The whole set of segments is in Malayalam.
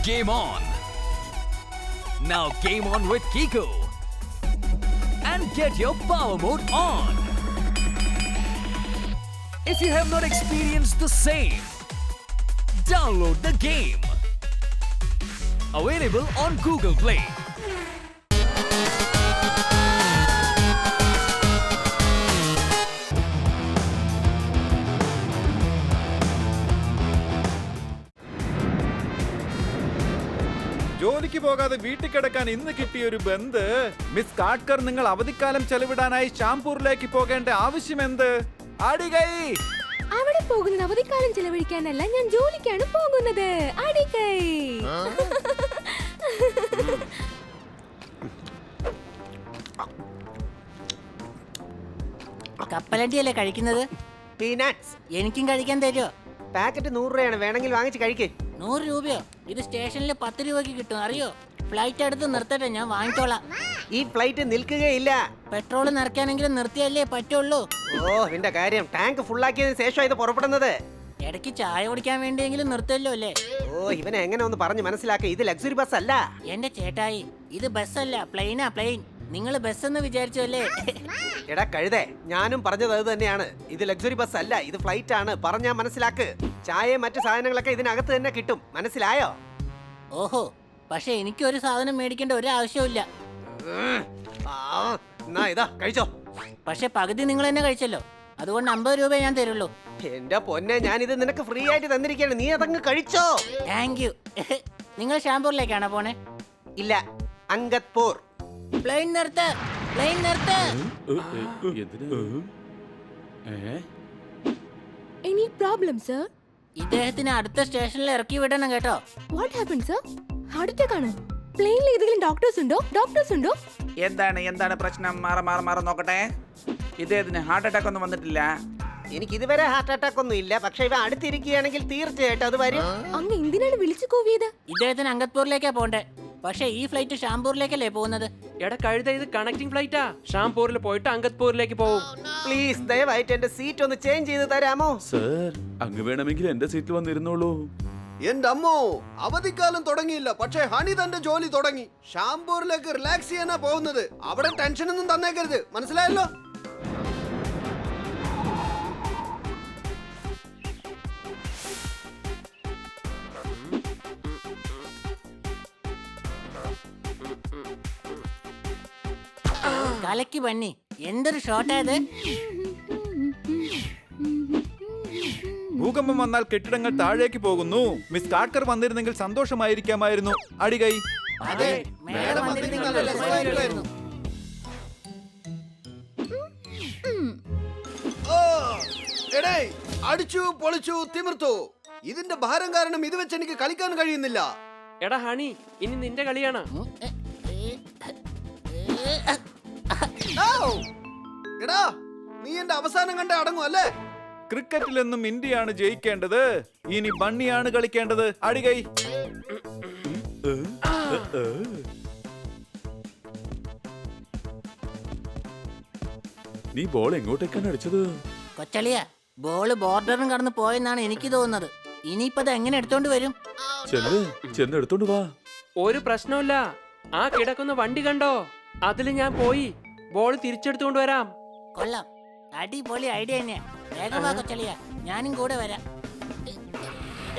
Game on! Now game on with Kiko and get your power mode on. If you have not experienced the same, download the game. Available on Google Play. ജോലിക്ക് പോകാതെ വീട്ടിൽ കിടക്കാൻ ഇന്ന് കിട്ടിയ ഒരു ബന്ദ്. മിസ് കാട്കർ, നിങ്ങൾ അവധിക്കാലം ചെലവിടാനായി ഷാംപൂരിലേക്ക് പോകേണ്ട ആവശ്യം എന്ത്? അടികൈ അവിടെ പോകുന്നത് അവധിക്കാലം ചെലവഴിക്കാനല്ല, ഞാൻ ജോലിക്കാണ് പോകുന്നത്. അടികൈ കപ്പലണ്ടിയല്ലേ കഴിക്കുന്നത്? പീനട്സ് എനിക്കും കഴിക്കാൻ തരുമോ? പാക്കറ്റ് 100 രൂപയാണ്, വേണമെങ്കിൽ വാങ്ങിച്ച് കഴിക്കേ. 100 രൂപയോ? ഇത് സ്റ്റേഷനിൽ 10 രൂപയ്ക്ക് കിട്ടും, അറിയോ? ഫ്ലൈറ്റ് എടുത്ത് നിർത്തട്ടെ, ഞാൻ വാങ്ങിച്ചോളാം. ഈ ഫ്ലൈറ്റ് നിൽക്കുകയില്ല. പെട്രോൾ നിറയ്ക്കാനെങ്കിലും നിർത്തിയല്ലേ പറ്റുള്ളൂ. ഓ, നിന്റെ കാര്യം. ടാങ്ക് ഫുള്ളാക്കിയതിനു ശേഷം ഇത് പുറപ്പെടുന്നത്. ഇടയ്ക്ക് ചായ കുടിക്കാൻ വേണ്ടിയെങ്കിലും നിർത്തല്ലോ അല്ലേ? ഓ, ഇവനെ എങ്ങനെ ഒന്ന് പറഞ്ഞു മനസ്സിലാക്ക. ഇത് ലക്സറി ബസ് അല്ല. എന്റെ ചേട്ടായി, ഇത് ബസ്സല്ല, പ്ലെയിനാ, പ്ലെയിൻ. നിങ്ങൾ ബസ് എന്ന് വിചാരിച്ചല്ലേ? എടാ കഴുതേ, ഞാനും പറഞ്ഞത് അത് തന്നെയാണ്. ഇത് ലക്സറി ബസ് അല്ല, ഇത് ഫ്ലൈറ്റ് ആണ്. പറഞ്ഞാ മനസ്സിലാക്ക്. ചായയും മറ്റു സാധനങ്ങളൊക്കെ ഇതിനകത്ത് തന്നെ കിട്ടും. മനസ്സിലായോ? ഓഹോ, പക്ഷെ എനിക്കൊരു സാധനം മേടിക്കേണ്ട ഒരു ആവശ്യമില്ല. എന്നാ ഇതാ കഴിച്ചോ. പക്ഷെ പകുതി നിങ്ങൾ തന്നെ കഴിച്ചല്ലോ, അതുകൊണ്ട് 50 രൂപ ഞാൻ തരുള്ളൂ. എന്റെ പൊന്നെ, ഞാനിത് നിനക്ക് ഫ്രീ ആയിട്ട് തന്നിരിക്കുകയാണ്. നീ അതങ്ങ് കഴിച്ചോ. Thank you. നിങ്ങൾ ഷാംപൂറിലേക്കാണോ പോണേ? ഇല്ല, അങ്കത്പൂർ. പ്ലെയിൻ നിർത്ത്, പ്ലെയിൻ നിർത്ത്. Any problem sir? ഇദ്ദേഹത്തിന് അടുത്ത സ്റ്റേഷനിൽ ഇറക്കി വിടണം കേട്ടോ. What happen sir? Heart attack ആണോ? പ്ലെയിനിൽ ഏതെങ്കിലും ഡോക്ടേഴ്സ് ഉണ്ടോ? എന്താണ് പ്രശ്നം? മാറ നോക്കട്ടെ. ഇദ്ദേഹത്തിന് ഹാർട്ട് അറ്റാക്ക് ഒന്നും വന്നിട്ടില്ല. എനിക്ക് ഇതുവരെ ഹാർട്ട് അറ്റാക്ക് ഒന്നും ഇല്ല. പക്ഷെ ഇവ അടുത്തിരിക്കുകയാണെങ്കിൽ തീർച്ചയായിട്ടും അത് വരും. അങ്ങ് എന്തിനാണ് വിളിച്ചു കൂവിയത്? ഇദ്ദേഹത്തിന് അങ്കത്പൂരിലേക്കാ പോണ്ടേ, പക്ഷെ ഈ ഫ്ലൈറ്റ് ഷാംപൂരിലേക്കല്ലേ പോകുന്നത്? എടാ കഴുത, ഇത് കണക്ടിംഗ് ഫ്ലൈറ്റാ. ഷാംപൂരിൽ പോയിട്ട് അങ്കത്പൂരിലേക്ക് പോകും. പ്ലീസ് ദയവായിട്ട് എന്റെ സീറ്റ് ഒന്ന് ചേഞ്ച് ചെയ്ത് തരാമോ? സർ, അങ്ങ് വേണമെങ്കിൽ എന്റെ സീറ്റിൽ വന്നിരുന്നോളൂ. എന്റെ അമ്മോ, അവധിക്കാലം തുടങ്ങിയില്ല, പക്ഷേ ഹണി തന്റെ ജോലി തുടങ്ങി. ഷാംപൂരിലേക്ക് റിലാക്സ് ചെയ്യാനാ പോകുന്നത്. അവിടെ ടെൻഷൻ ഒന്നും തന്നേക്കരുത്, മനസ്സിലായല്ലോ? കലക്കി പന്നി, എന്തൊരു ഷോട്ടായത്. ഭൂകമ്പം വന്നാൽ കെട്ടിടങ്ങൾ താഴേക്ക് പോകുന്നു. മിസ് കാട്കർ വന്നിരുന്നെങ്കിൽ സന്തോഷമായിരിക്കാമായിരുന്നു. അടികൈ അതെ, മേഡം വന്നിരുന്നെങ്കിൽ രസമായിരിക്കുമായിരുന്നു. എടേ, അടിച്ചു പൊളിച്ചു തിമിർത്തു. ഇതിന്റെ ഭാരം കാരണം ഇത് വെച്ച് എനിക്ക് കളിക്കാൻ കഴിയുന്നില്ല. എടാ ഹണി, ഇനി നിന്റെ കളിയാണ്. എടാ, നീ എന്റെ അവസാനം കണ്ട അടങ്ങും അല്ലേ? ക്രിക്കറ്റിൽ നിന്നും ഇന്ത്യയാണ് ജയിക്കേണ്ടത്. ഇനി ബണ്ണിയാണ് കളിക്കേണ്ടത്. അടികൈ നീ ബോൾ എങ്ങോട്ടേക്കാണ് അടിച്ചത്? കൊച്ചളിയ, ബോള് ബോർഡറും കടന്ന് പോയെന്നാണ് എനിക്ക് തോന്നുന്നത്. ഇനിയിപ്പോ അത് എങ്ങനെ എടുത്തോണ്ട് വരും? ചെന്ന് എടുത്തോണ്ട് വാ. ഒരു പ്രശ്നമില്ല. ആ കിടക്കുന്ന വണ്ടി കണ്ടോ? അതില് ഞാൻ പോയി ബോൾ തിരിച്ചെടുത്തുകൊണ്ട് വരാം. കൊള്ളാം, അടിപൊളി ഐഡിയ തന്നെയാ. വേഗം വാ കൊച്ചളിയ, ഞാനും കൂടെ വരാം.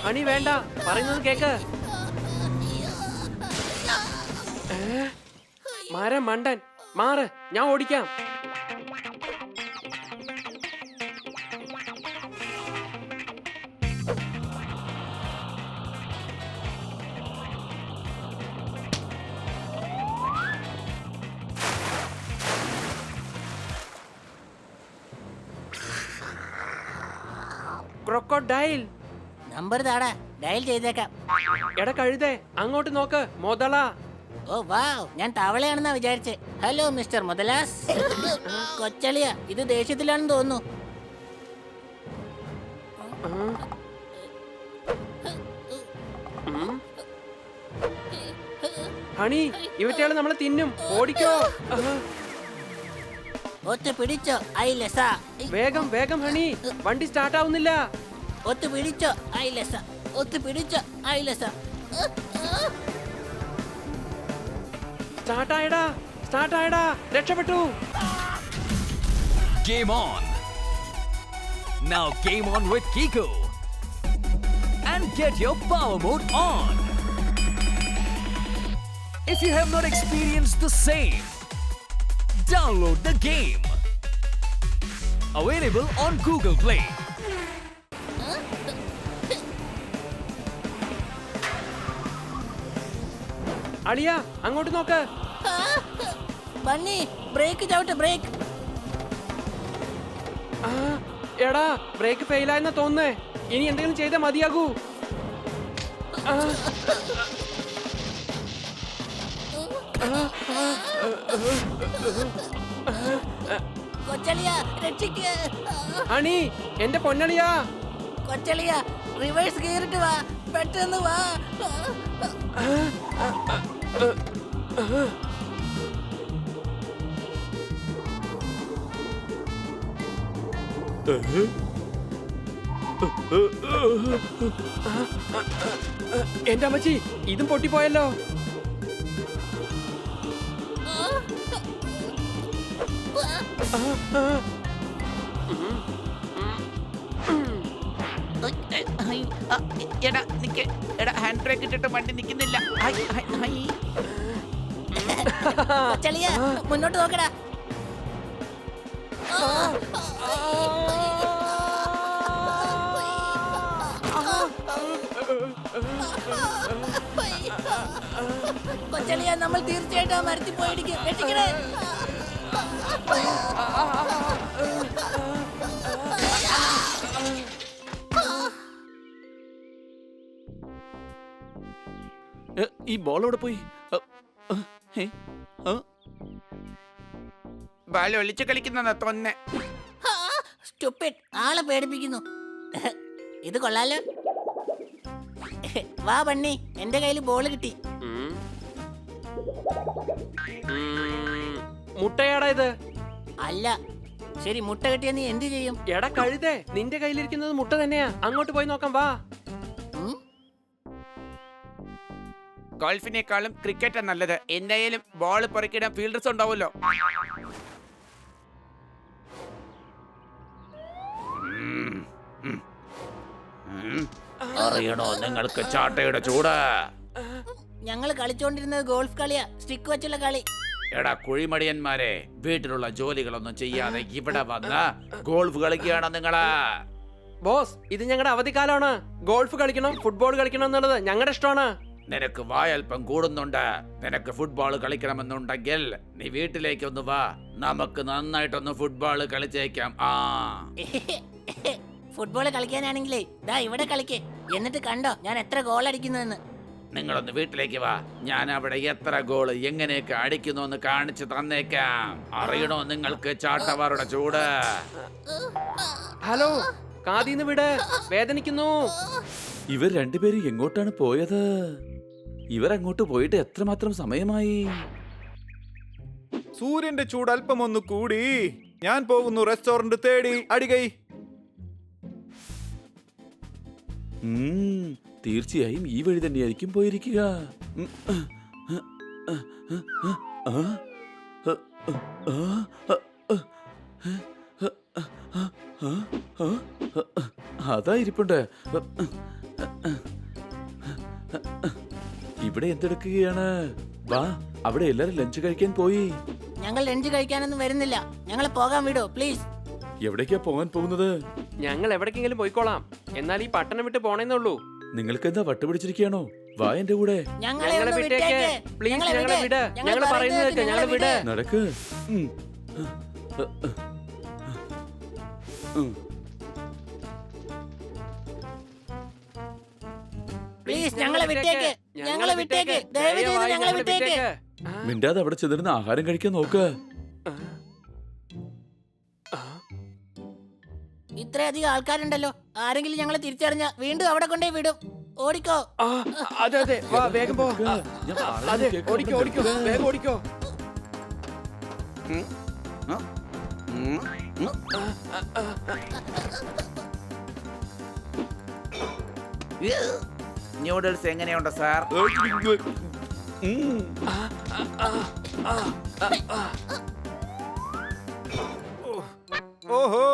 ഹണി വേണ്ട, പറയുന്നത് കേക്ക്. മരം മണ്ടൻ, മാറ്, ഞാൻ ഓടിക്കാം. ക്രൊക്കോഡൈൽ. നമ്പർ താടാ, ഡയൽ ചെയ്തേക്കാം. എടാ കഴുതേ, അങ്ങോട്ട് നോക്ക്, മുതല. ഓ വാവ്, ഞാൻ തവളയാണെന്നാ വിചാരിച്ചേ. Hello mister മുതലാസ്. കൊച്ചളിയ, ഇത് ദേഷ്യത്തിലാണെന്ന് തോന്നുന്നു. ഹണി, ഇവറ്റകള് നമ്മളെ തിന്നും, ഓടിക്കോ. ഒത്ത് പിടിച്ചോ ഐലസ. വേഗം വേഗം ഹണി, വണ്ടി സ്റ്റാർട്ട് ആവുന്നില്ല. ഒത്ത് പിടിച്ചോ ഐലസ, ഒത്ത് പിടിച്ചോ ഐലസ. സ്റ്റാർട്ടായടാ രക്ഷപ്പെട്ടു. Game on. Now game on with Kiko. And get your power mode on. If you have not experienced the same, download the game. Available on Google Play. അളിയ അങ്ങോട്ട് നോക്ക്. ബണ്ണി ബ്രേക്ക് ചവിട്ട്, ബ്രേക്ക്. എടാ ബ്രേക്ക് ഫെയിലായെന്ന് തോന്നുന്നേ. ഇനി എന്തെങ്കിലും ചെയ്താൽ മതിയാകൂ. കൊച്ചളിയ രക്ഷിക്ക്. അണി എന്റെ പൊന്നളിയാ. കൊച്ചളിയ റിവേഴ്സ് ഗിയറിട്ട് വാ, പെട്ടെന്ന് വാ. എന്റെ അമ്മച്ചി ഇതും പൊട്ടിപ്പോയല്ലോ. എടാ നിക്ക്, എടാ ഹാൻഡ് ബ്രേക്ക് ഇട്ടിട്ട് വണ്ടി നിക്കുന്നില്ല. കൊച്ചളിയ മുന്നോട്ട് നോക്കടാ. കൊച്ചളിയ നമ്മൾ തീർച്ചയായിട്ടും ആ മരത്തിൽ പോയിടിക്കും. രക്ഷിക്കണേ. ഈ ബോൾ എവിടെ പോയി? ബാല ഒളിച്ചു കളിക്കുന്ന തൊന്നെ. സ്റ്റുപ്പിഡ്, ആളെ പേടിപ്പിക്കുന്നു. ഇത് കൊള്ളാലോ. വാ ബണ്ണി, എന്റെ കയ്യിൽ ബോൾ കിട്ടി. മുട്ടയാടാ ഇത്? അല്ല. ശരി, മുട്ട കിട്ടിയാ നീ എന്ത് ചെയ്യും? എടാ കഴുതേ, നിന്റെ കയ്യിലിരിക്കുന്നത് മുട്ട തന്നെയാ. അങ്ങോട്ട് പോയി നോക്കാം, വാ. ഗോൾഫിനേക്കാളും ക്രിക്കറ്റാ നല്ലത്. എന്തായാലും ബോൾ പൊറക്കിടാൻ ഫീൽഡേഴ്സ് ഉണ്ടാവുമല്ലോ. അറിയണോ നിങ്ങൾക്ക് ചാട്ടയുടെ ചൂട്? ഞങ്ങൾ കളിച്ചോണ്ടിരുന്നത് ഗോൾഫ് കളിയാ, സ്റ്റിക്ക് വെച്ചുള്ള കളി. എടാ കുഴിമടിയന്മാരെ, വീട്ടിലുള്ള ജോലികളൊന്നും ചെയ്യാതെ ഇവിടെ വന്ന് ഗോൾഫ് കളിക്കുകയാണോ നിങ്ങള്? ബോസ്, ഇത് ഞങ്ങളുടെ അവധിക്കാലമാണ്. ഗോൾഫ് കളിക്കണം, ഫുട്ബോൾ കളിക്കണം എന്നുള്ളത് ഞങ്ങളുടെ ഇഷ്ടമാണ്. നിനക്ക് വായൽപ്പം കൂടുന്നുണ്ട്. നിനക്ക് ഫുട്ബോൾ കളിക്കണമെന്നുണ്ടെങ്കിൽ നീ വീട്ടിലേക്ക് ഒന്ന് വാ, നമുക്ക് നന്നായിട്ടൊന്ന് ഫുട്ബോൾ കളിച്ചേക്കാം. ഫുട്ബോൾ കളിക്കാനാണെങ്കിലേ ദാ ഇവിടെ കളിക്കേ, എന്നിട്ട് കണ്ടോ ഞാൻ എത്ര ഗോൾ അടിക്കുന്നെന്ന്. നിങ്ങളൊന്ന് വീട്ടിലേക്ക് വാ, ഞാൻ അവിടെ എത്ര ഗോള് എങ്ങനെയൊക്കെ അടിക്കുന്നു എന്ന് കാണിച്ചു തന്നേക്കാം. അറിയണോ നിങ്ങൾക്ക് ചാട്ടവാറുടെ ചൂട്? ഹലോ, കാതീന്ന് വിട്, വേദനിക്കുന്നു. ഇവർ രണ്ടുപേരും എങ്ങോട്ടാണ് പോയത്? ഇവരങ്ങോട്ട് പോയിട്ട് എത്രമാത്രം സമയമായി? സൂര്യന്റെ ചൂട് അല്പം ഒന്ന് കൂടി. ഞാൻ പോകുന്നു റെസ്റ്റോറന്റ് തേടി. അടികൈ. തീർച്ചയായും ഈ വഴി തന്നെയായിരിക്കും പോയിരിക്കുക. അതാ ഇരിപ്പുണ്ട്. ഇവിടെ എന്തെടുക്കുകയാണ്? വാ, അവിടെ എല്ലാരും ലഞ്ച് കഴിക്കാൻ പോയി. ഞങ്ങൾ ലഞ്ച് കഴിക്കാനൊന്നും വരുന്നില്ല. ഞങ്ങളെ പോകാൻ വിടോ പ്ലീസ്. എവിടേക്കാ പോകാൻ പോകുന്നത്? ഞങ്ങൾ എവിടേക്കെങ്കിലും പോയിക്കോളാം. എന്നാൽ ഈ പട്ടണം വിട്ട് പോണേന്നുള്ളൂ. നിങ്ങൾക്ക് എന്താ വട്ടുപിടിച്ചിരിക്കുകയാണോ? വാ എന്റെ കൂടെ. ഞങ്ങളെ വിട്ടേക്ക് പ്ലീസ്. ഞങ്ങളെ വിട്. ഞങ്ങൾ പറയുന്നത് കേൾക്ക്. ഞങ്ങളെ വിട്. നടക്ക്. പ്ലീസ് ഞങ്ങളെ വിട്ടേക്ക്. ഞങ്ങളെ വിട്ടേക്ക്. ദയവ് ചെയ്ത് ഞങ്ങളെ വിട്ടേക്ക്. മിണ്ടാതെ അവിടെ ചെന്നിരുന്ന് ആഹാരം കഴിക്കാൻ നോക്ക്. ഇത്രയധികം ആൾക്കാരുണ്ടല്ലോ. ആരെങ്കിലും ഞങ്ങളെ തിരിച്ചറിഞ്ഞ വീണ്ടും അവിടെ കൊണ്ടേ വിടും. ഓടിക്കോ. അതെ അതെ, വാ വേഗം പോ. അതെ, ഓടിക്കോ ഓടിക്കോ, വേഗം ഓടിക്കോ. ന്യൂഡിൽസ് എങ്ങനെയുണ്ട് സാർ? ഓഹോ,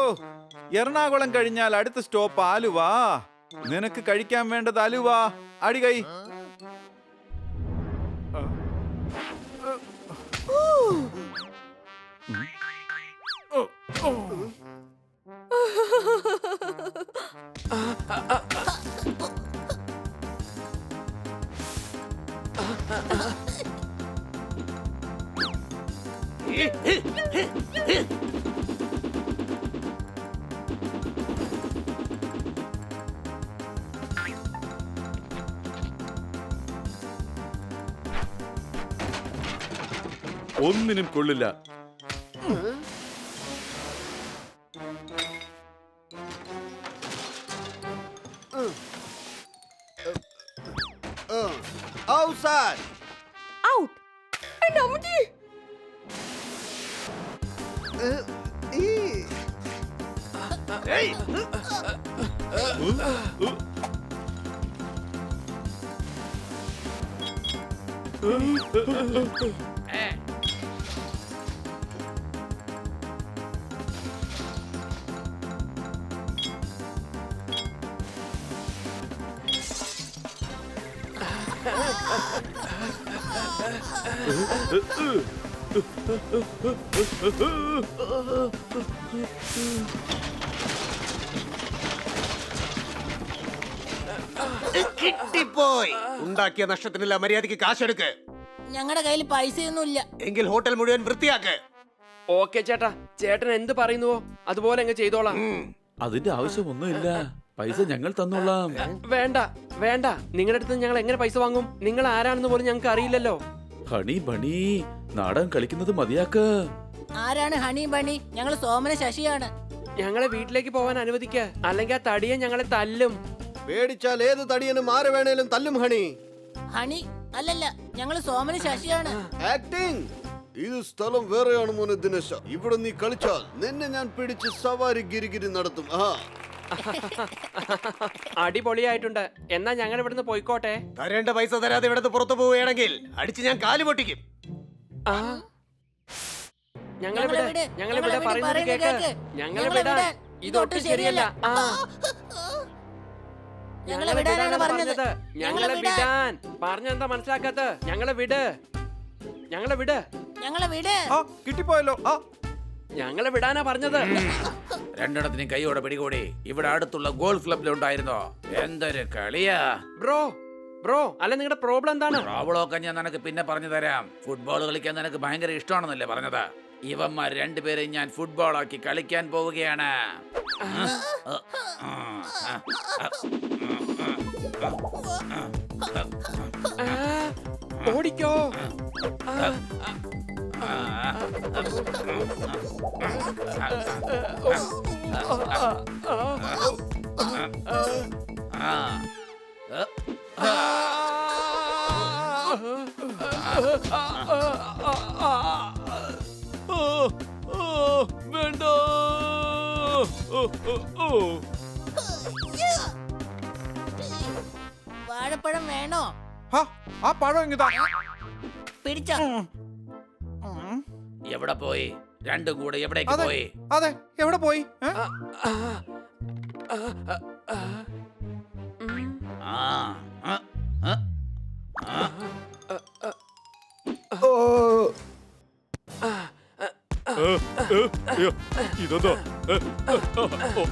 എറണാകുളം കഴിഞ്ഞാൽ അടുത്ത സ്റ്റോപ്പ് ആലുവ. നിനക്ക് കഴിക്കാൻ വേണ്ടത് അലുവ. അടികൈ. ഒന്നിനും കൊള്ളില്ല. Outside. ഔട്ട്. എന്റെ അമ്മച്ചി. കിട്ടിപ്പോയി. ഉണ്ടാക്കിയ നഷ്ടത്തിനില്ല, മര്യാദയ്ക്ക് കാശെടുക്ക്. ഞങ്ങളുടെ കയ്യിൽ പൈസയൊന്നുമില്ല. എങ്കിൽ ഹോട്ടൽ മുഴുവൻ വൃത്തിയാക്ക്. ഓക്കെ ചേട്ടാ, ചേട്ടൻ എന്ത് പറയുന്നുവോ അതുപോലെ അങ്ങ് ചെയ്തോളാം. അതിന്റെ ആവശ്യമൊന്നുമില്ല. പൈസ ഞങ്ങൾ തന്നോളാം. വേണ്ട വേണ്ട, നിങ്ങളുടെ അടുത്ത് ഞങ്ങൾ എങ്ങനെ പൈസ വാങ്ങും? നിങ്ങൾ ആരാണെന്ന് പോലും ഞങ്ങൾക്ക് അറിയില്ലല്ലോ. ഹണി ബണി, നാടകം കളിക്കുന്നത് മതിയാക്ക്. ആരാണ് ഹണി ബണി? ഞങ്ങൾ സോമന ശശിയാണ്. ഞങ്ങളെ വീട്ടിലേക്ക് പോവാൻ അനുവദിക്ക, അല്ലെങ്കിൽ ആ തടിയെ ഞങ്ങളെ തല്ലും. പേടിച്ചാൽ ഏത് തടിയനും ആരെ വേണേലും തല്ലും ഹണി. ഹണി അല്ലല്ല, ഞങ്ങൾ സോമന ശശിയാണ്. ആക്ടിംഗ്. ഇത് സ്ഥലം വേറെയാണ് മോനെ ദിനേശ. ഇവിടെ നീ കളിച്ചാൽ നിന്നെ ഞാൻ പിടിച്ച് സവാരി ഗിരിഗിരി നടത്തും. അടിപൊളിയായിട്ടുണ്ട്. എന്നാ ഞങ്ങൾ ഇവിടുന്ന് പോയിക്കോട്ടെ. തരേണ്ട പൈസ തരാതെ ഇവിടുന്ന് പുറത്തു പോവുകയാണെങ്കിൽ അടിച്ച് ഞാൻ കാല് പൊട്ടിക്കും. ഞങ്ങളിവിടെ പറയുന്നത് കേക്ക്. ഞങ്ങളിവിടെ ഇതൊട്ടും ശരിയല്ല. ഞങ്ങളെ വിടാൻ പറഞ്ഞെന്താ മനസ്സിലാക്കാത്ത? ഞങ്ങളെ വിട്. കിട്ടിപ്പോയല്ലോ. ഞങ്ങളെ വിടാനാ പറഞ്ഞത്. രണ്ടിടത്തിനും കൈയോടെ പിടികൂടി. ഇവിടെ അടുത്തുള്ള ഗോൾഫ് ക്ലബിലുണ്ടായിരുന്നോ? എന്തൊരു കളിയാ ബ്രോ. അല്ല, നിങ്ങളുടെ പ്രോബ്ലം എന്താണ്? പ്രോബ്ലമൊക്കെ ഞാൻ നിനക്ക് പിന്നെ പറഞ്ഞു തരാം. ഫുട്ബോൾ കളിക്കാൻ നിനക്ക് ഭയങ്കര ഇഷ്ടമാണെന്നല്ലേ പറഞ്ഞത്? ഇവന്മാർ രണ്ടുപേരെയും ഞാൻ ഫുട്ബോൾ ആക്കി കളിക്കാൻ പോവുകയാണ്. ഓടിക്കോ. വേണ്ട. വാഴപ്പഴം വേണോ? ആ പഴം ഇങ്ങതാ. പിടിച്ചോ. എവിടെ പോയി? രണ്ടും കൂടെ എവിടേക്ക് പോയി? അതെ, എവിടെ പോയി? ഇതോ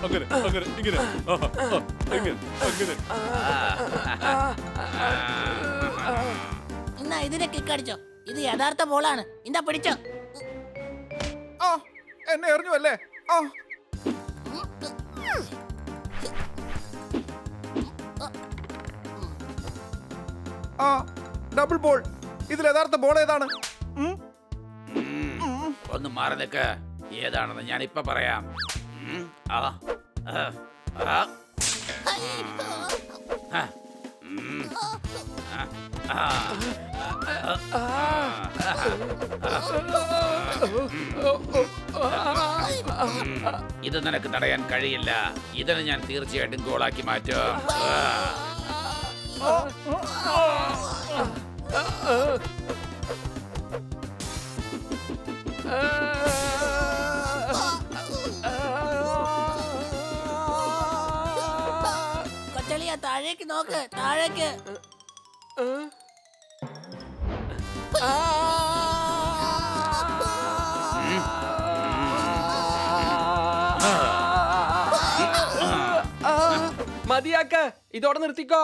അങ്ങനെ അങ്ങനെ ഇങ്ങനെ അങ്ങനെ. എന്നാ ഇതിനെ കിക്കടിച്ചോ. ഇത് യഥാർത്ഥ ബോളാണ്. ഇന്നാ പിടിച്ചോ. എന്നെ എറിഞ്ഞു അല്ലേ? Double ball. ഇതിൽ യഥാർത്ഥ ബോൾ ഏതാണ്? ഒന്ന് മാറി നിൽക്ക്. ഏതാണെന്ന് ഞാൻ ഇപ്പൊ പറയാം. ഇത് നിനക്ക് തടയാൻ കഴിയില്ല. ഇതിനെ ഞാൻ തീർച്ചയായിട്ടും ഗോളാക്കി മാറ്റും. കൊച്ചളിയ താഴേക്ക് നോക്ക്, താഴേക്ക്. മതിയാക്ക്, ഇതോടെ നിർത്തിക്കോ.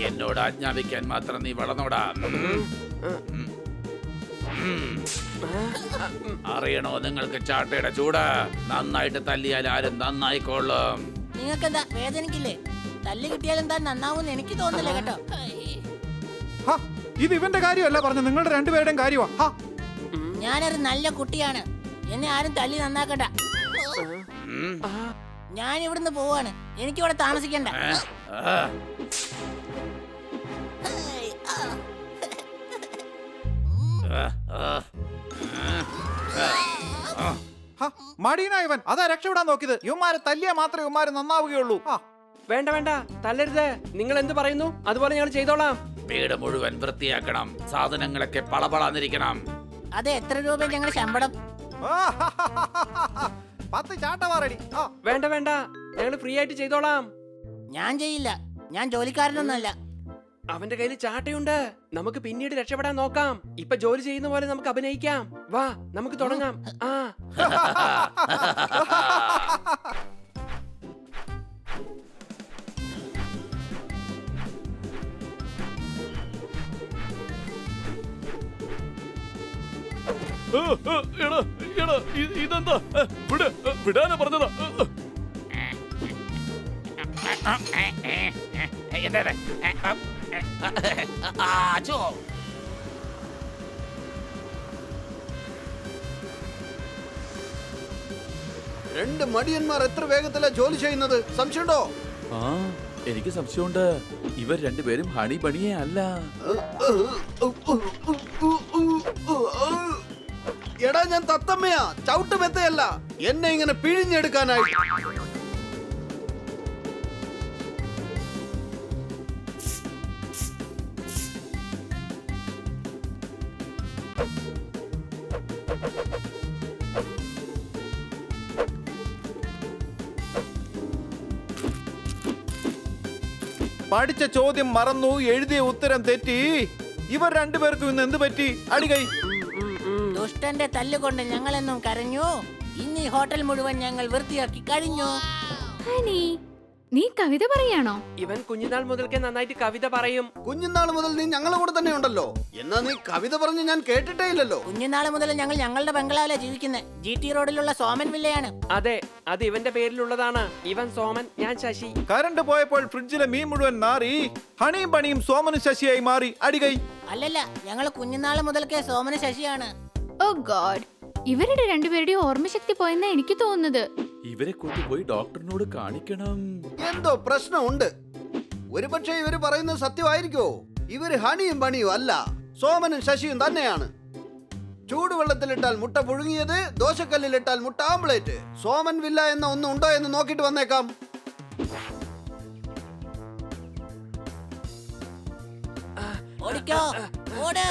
എന്നോട് ആജ്ഞാപിക്കാൻ മാത്രം നീ വളർന്നോടാ. അറിയണോ നിങ്ങൾക്ക് ചാട്ടയുടെ ചൂട്? നന്നായിട്ട് തല്ലിയാൽ ആരും നന്നായിക്കോളും. നിങ്ങൾക്കെന്താ വേദനിക്കില്ലേ? തല്ല് കിട്ടിയാൽ എന്താ നന്നാവും എനിക്ക് തോന്നില്ല കേട്ടോ. ഹ, ഇത് ഇവന്റെ കാര്യമല്ല പറഞ്ഞ, നിങ്ങളുടെ രണ്ടുപേരുടെയും കാര്യമാ. ഹ, ഞാനൊരു നല്ല കുട്ടിയാണ്, എന്നെ ആരും തല്ലി നന്നാക്കണ്ട. ഞാൻ ഇവിടുന്ന് പോവാണ്, എനിക്കിവിടെ താമസിക്കണ്ട. ഹ, മടിയനാ ഇവൻ. അതാ രക്ഷപ്പെടാൻ നോക്കിയത്. ഇവന്മാരെ തല്ലിയാ മാത്രമേ ഇവന്മാര് നന്നാവുകയുള്ളൂ. ആ, വേണ്ട വേണ്ട, തല്ലരുത്. നിങ്ങൾ എന്ത് പറയുന്നു അതുപോലെ ഞങ്ങൾ ചെയ്തോളാം. വീട് മുഴുവൻ വൃത്തിയാക്കണം, സാധനങ്ങളൊക്കെ പളപളാന്നിരിക്കണം. അത് എത്ര രൂപ ഞങ്ങൾ ശമ്പളം? 10 ചാട്ടവാറടി. ആ, വേണ്ട വേണ്ട, ഞങ്ങൾ ഫ്രീ ആയിട്ട് ചെയ്തോളാം. ഞാൻ ചെയ്യില്ല, ഞാൻ ജോലിക്കാരനൊന്നുമല്ല. അവന്റെ കയ്യിൽ ചാട്ടയുണ്ട്, നമുക്ക് പിന്നീട് രക്ഷപ്പെടാൻ നോക്കാം. ഇപ്പൊ ജോലി ചെയ്യുന്ന പോലെ നമുക്ക് അഭിനയിക്കാം. വാ, നമുക്ക് തുടങ്ങാം. ആ ഇതെന്താ? വിടാനാ പറഞ്ഞതാ. രണ്ട് മടിയന്മാർ എത്ര വേഗത്തിലാ ജോലി ചെയ്യുന്നത്, സംശയമുണ്ടോ? ആ, എനിക്ക് സംശയമുണ്ട്. ഇവർ രണ്ടുപേരും ഹണി ബണിയെ അല്ല. എടാ, ഞാൻ തത്തമ്മയാ, ചവിട്ടുമെത്തയല്ല. എന്നെ ഇങ്ങനെ പിഴിഞ്ഞെടുക്കാനായി. പഠിച്ച ചോദ്യം മറന്നു, എഴുതിയ ഉത്തരം തെറ്റി. ഇവർ രണ്ടുപേർക്കും ഇന്ന് എന്ത് പറ്റി? അടികൈ. ദുഷ്ടന്റെ തല്ലുകൊണ്ട് ഞങ്ങളെന്നും കരഞ്ഞു. ഇന്ന് ഈ ഹോട്ടൽ മുഴുവൻ ഞങ്ങൾ വൃത്തിയാക്കി കഴിഞ്ഞു. ഹണി, നീ കവിത പറയാണോ? ഇവൻ കുഞ്ഞുനാൾ മുതൽക്കേ നന്നായിട്ട് കവിത പറയും. കുഞ്ഞുനാൾ മുതൽ നീ ഞങ്ങളെ കൂടെ തന്നെ ഉണ്ടല്ലോ. എന്നാ നീ കവിത പറഞ്ഞ് ഞാൻ കേട്ടിട്ടേ ഇല്ലല്ലോ. കുഞ്ഞുനാള് മുതൽ ഞങ്ങൾ ഞങ്ങളുടെ ബംഗ്ലാവിലാണ് ജീവിക്കുന്നത്. GT റോഡിലുള്ള സോമൻ വില്ലയാണ്. അതെ, അത് ഇവന്റെ പേരിലുള്ളതാണ്. ഇവൻ സോമൻ, ഞാൻ ശശി. കറണ്ട് പോയപ്പോൾ ഫ്രിഡ്ജിലെ മീൻ മുഴുവൻ നാറി. ഹണിയും പണിയും സോമനും ശശിയായി മാറി. അടികൈ. അല്ലല്ല, ഞങ്ങൾ കുഞ്ഞുനാള് മുതൽക്കേ സോമന് ശശിയാണ്. ഓ ഗോഡ്, ഇവരുടെ രണ്ടുപേരുടെയും ഓർമ്മശക്തി പോയെന്നാ എനിക്ക് തോന്നുന്നത്. ഇവരെ കൊണ്ടുപോയി ഡോക്ടറിനോട് കാണിക്കണം. എന്തോ പ്രശ്നമുണ്ട്. ഒരുപക്ഷെ ഇവര് പറയുന്നത് സത്യമായിരിക്കോ? ഇവര് ഹണിയും പണിയും അല്ല, സോമനും ശശിയും തന്നെയാണ്. ചൂടുവെള്ളത്തിലിട്ടാൽ മുട്ട പുഴുങ്ങിയത്, ദോശക്കല്ലിലിട്ടാൽ മുട്ട ആംപ്ലേറ്റ്. സോമൻ വില്ല എന്ന ഒന്നും ഉണ്ടോ എന്ന് നോക്കിയിട്ട് വന്നേക്കാം. ഓടിക്കോ, ഓട്.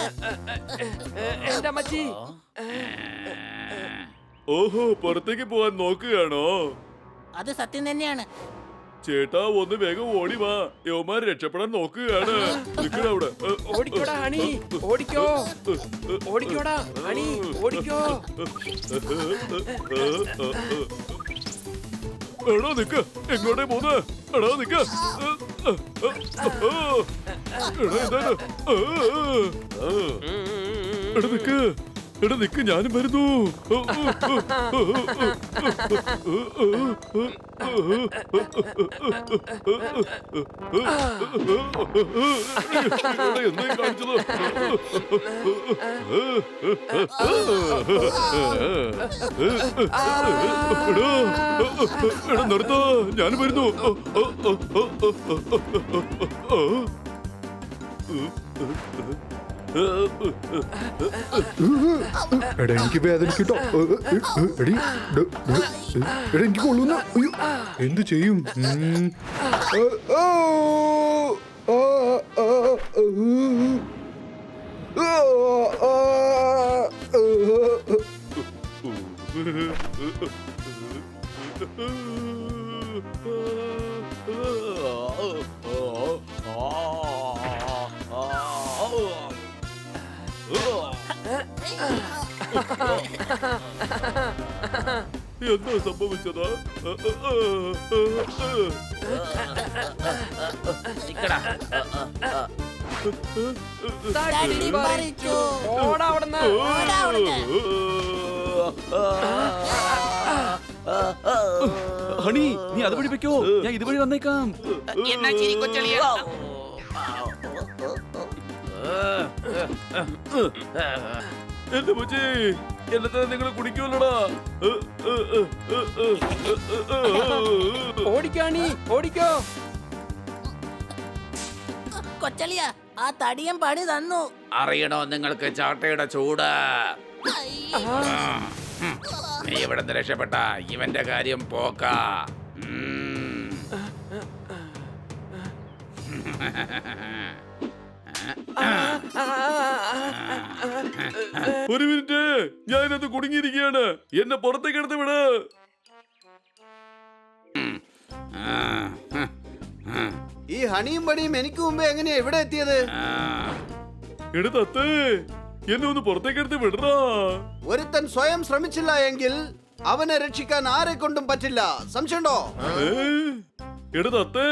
എന്റെ അമ്മച്ചി. ഓഹോ, പുറത്തേക്ക് പോവാൻ നോക്കുകയാണോ? അത് സത്യം തന്നെയാണ്. ചേട്ടാ, ഒന്ന് വേഗം ഓടി വാ. യവന്മാർ രക്ഷപ്പെടാൻ നോക്കുകയാണ്. നിക്കടാ അവിടെ. ഓടിക്കോടാ ഹണി, ഓടിക്കോ. ഓടിക്കോടാ ഹണി, ഓടിക്കോ. എടാ നിക്ക, എങ്ങോട്ടേ പോന്ന്? എടാ നിക്ക. എടാ എന്താണ്? എടാ നിക്ക്, എടാ നിക്ക്, ഞാനും വരുന്നു. എന്താ കാണിച്ചത്? എടാ നിർത്ത, ഞാനും വരുന്നു. എടാ എനിക്ക് വേദനിക്കട്ടോ. എടി എടാ എനിക്ക് കൊള്ളുന്ന. എന്ത് ചെയ്യും? എന്താ സംഭവിച്ചതാ? നിക്കടാ. തട്ടിപ്പറിച്ചു. ഓടാ അവിടുന്ന്. ഓടാ അവിടുന്ന്. ഹണി നീ അതുവഴി വെക്കോ, ഞാൻ ഇതുവഴി വന്നേക്കാം. എന്നാ ചിരി കൊച്ചളിയ. എന്റെ പൂച്ചി, എന്നത്തെ നിങ്ങൾ കുടിക്കുമല്ലോടാ. ഓടിക്കാണി ഓടിക്കോ. കൊച്ചളിയ, ആ തടിയൻ പണി തന്നു. അറിയണോ നിങ്ങൾക്ക് ചാട്ടയുടെ ചൂട്? നീ ഇവിടെ നിന്ന് രക്ഷപ്പെട്ട ഇവന്റെ കാര്യം പോക്ക. ഒരു മിനിറ്റ്, ഞാൻ ഇതിനകത്ത് കുടുങ്ങിയിരിക്കുകയാണ്. എന്നെ പുറത്തേക്ക് എടുത്ത് വിട്. ഈ ഹണിയും പണിയും എനിക്ക് മുമ്പേ എങ്ങനെയാ ഇവിടെ എത്തിയത്? എടുത്തേ, എന്നെ ഒന്ന് പുറത്തേക്ക് എടുത്ത് വിടറാ. ഒരുത്തൻ സ്വയം ശ്രമിച്ചില്ല എങ്കിൽ അവനെ രക്ഷിക്കാൻ ആരെ കൊണ്ടും പറ്റില്ല. സംശയമുണ്ടോ? എടുത്തേ,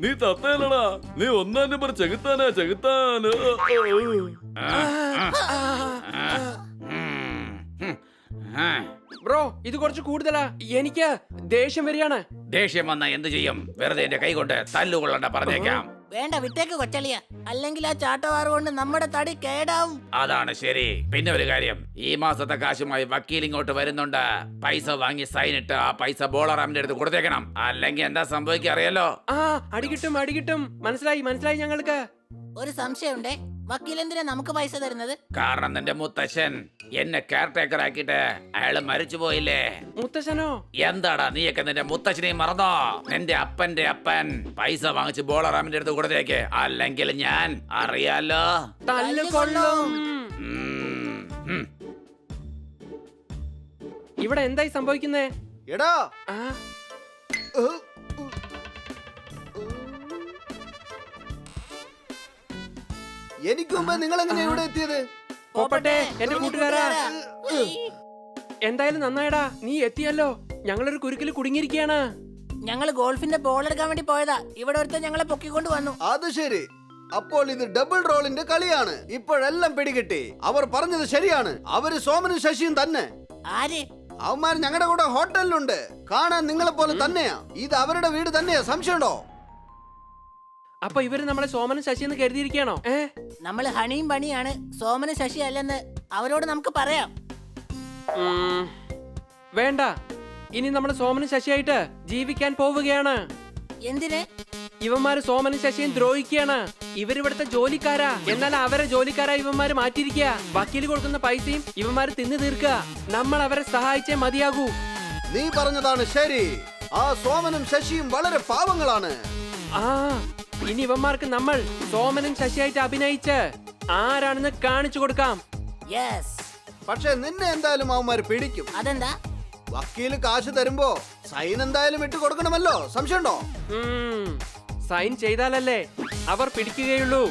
നീ തത്തേലടാ, നീ ഒന്നാം നമ്പർ ചെകുത്താനാ, ചെകുത്താന്. ബ്രോ ഇത് കുറച്ച് കൂടുതലാ. എനിക്ക് ദേഷ്യം വരികയാണ്. ദേഷ്യം വന്ന എന്ത് ചെയ്യും? വെറുതെ എന്റെ കൈ കൊണ്ട് തല്ലുകൊള്ളണ്ട പറഞ്ഞേക്കാം. വേണ്ട, വിട്ടേക്ക് കൊച്ചളിയ. അല്ലെങ്കിൽ ആ ചാട്ടവാറ് കൊണ്ട് നമ്മുടെ തടി കേടാവും. അതാണ് ശരി. പിന്നെ ഒരു കാര്യം, ഈ മാസത്തെ കാശുമായി വക്കീൽ ഇങ്ങോട്ട് വരുന്നുണ്ട്. പൈസ വാങ്ങി സൈൻ ഇട്ട് ആ പൈസ ബോളറാമിന്റെ അടുത്ത് കൊടുത്തേക്കണം. അല്ലെങ്കിൽ എന്താ സംഭവിക്കുക അറിയാലോ? ആ അടികിട്ടും അടികിട്ടും. മനസ്സിലായി മനസ്സിലായി ഞങ്ങൾക്ക്. ഒരു സംശയമുണ്ടേ, വക്കീൽ എന്തിനാ നമുക്ക് പൈസ തരുന്നത്? കാരണം നിന്റെ മുത്തശ്ശൻ എന്നെ കെയർ ടേക്കർ ആക്കിയിട്ട് അയാള് മരിച്ചു പോയില്ലേ? മുത്തശ്ശനോ? എന്താടാ നീയൊക്കെ നിന്റെ മുത്തശ്ശനെയും മറന്നോ? നിന്റെ അപ്പന്റെ അപ്പൻ പൈസ വാങ്ങിച്ച് ബോളറാമിന്റെ അടുത്ത് കൊടുത്തേക്ക്, അല്ലെങ്കിൽ ഞാൻ അറിയാലോ. തല്ലുകൊള്ളും. ഇവിടെ എന്തായി സംഭവിക്കുന്നേ? എടാ, ആ എനിക്ക് മുമ്പേ നിങ്ങൾ എങ്ങനെയാ ഇവിടെ എത്തിയത്? പോപ്പട്ടെ എന്റെ കൂട്ടുകാരാ. എന്തായാലും നന്നായടാ, നീ എത്തിയല്ലോ. ഞങ്ങളൊരു കുരുക്കിൽ കുടുങ്ങിയിരിക്കുകയാണ്. ഞങ്ങൾ ഗോൾഫിന്റെ ബോൾ എടുക്കാൻ വേണ്ടി പോയതാ. ഇവിടെ ഒരുത്തൻ ഞങ്ങളെ പൊക്കിക്കൊണ്ട് വന്നു. അത് ശരി. അപ്പോൾ ഇത് ഡബിൾ റോളിന്റെ കളിയാണ്. ഇപ്പോഴെല്ലാം പിടികിട്ടി. അവർ പറഞ്ഞത് ശരിയാണ്. അവര് സോമനും ശശിയും തന്നെ. ആര്? അവന്മാർ ഞങ്ങളുടെ കൂടെ ഹോട്ടലിലുണ്ട്. കാണാൻ നിങ്ങളെ പോലെ തന്നെയാ. ഇത് അവരുടെ വീട് തന്നെയാ. സംശയമുണ്ടോ? അപ്പൊ ഇവര് നമ്മളെ സോമനും ശശിയെന്ന് കരുതിയിരിക്കണോ? നമ്മള് ഹണിയും പണിയാണ്, സോമനും ശശി അല്ലെന്ന് അവരോട് നമുക്ക് പറയാം. വേണ്ട, ഇനി നമ്മൾ സോമനും ശശിയായിട്ട് ജീവിക്കാൻ പോവുകയാണ്. എന്തിന്? ഇവന്മാര് സോമനും ശശിയും ദ്രോഹിക്കുകയാണ്. ഇവരിവിടുത്തെ ജോലിക്കാരാ. എന്നാൽ അവരെ ജോലിക്കാരാ ഇവന്മാര് മാറ്റിയിരിക്കുക. വക്കീല് കൊടുക്കുന്ന പൈസയും ഇവന്മാര് തിന്നു തീർക്കുക. നമ്മൾ അവരെ സഹായിച്ചേ മതിയാകൂ. നീ പറഞ്ഞതാണ് ശരി. ആ സോമനും ശശിയും വളരെ പാവങ്ങളാണ്. ആ ഇനി ഇവന്മാർക്ക് നമ്മൾ സോമനും ശശിയായിട്ട് അഭിനയിച്ച് ആരാണെന്ന് കാണിച്ചു കൊടുക്കാം. യെസ്. പക്ഷെ നിന്നെ എന്തായാലും അവന്മാർ പിടിക്കും. അതെന്താ? വക്കീല് കാശ് തരുമ്പോ സൈൻ എന്തായാലും ഇട്ട് കൊടുക്കണമല്ലോ. സംശയമുണ്ടോ? സൈൻ ചെയ്താലല്ലേ അവർ പിടിക്കുകയുള്ളൂ.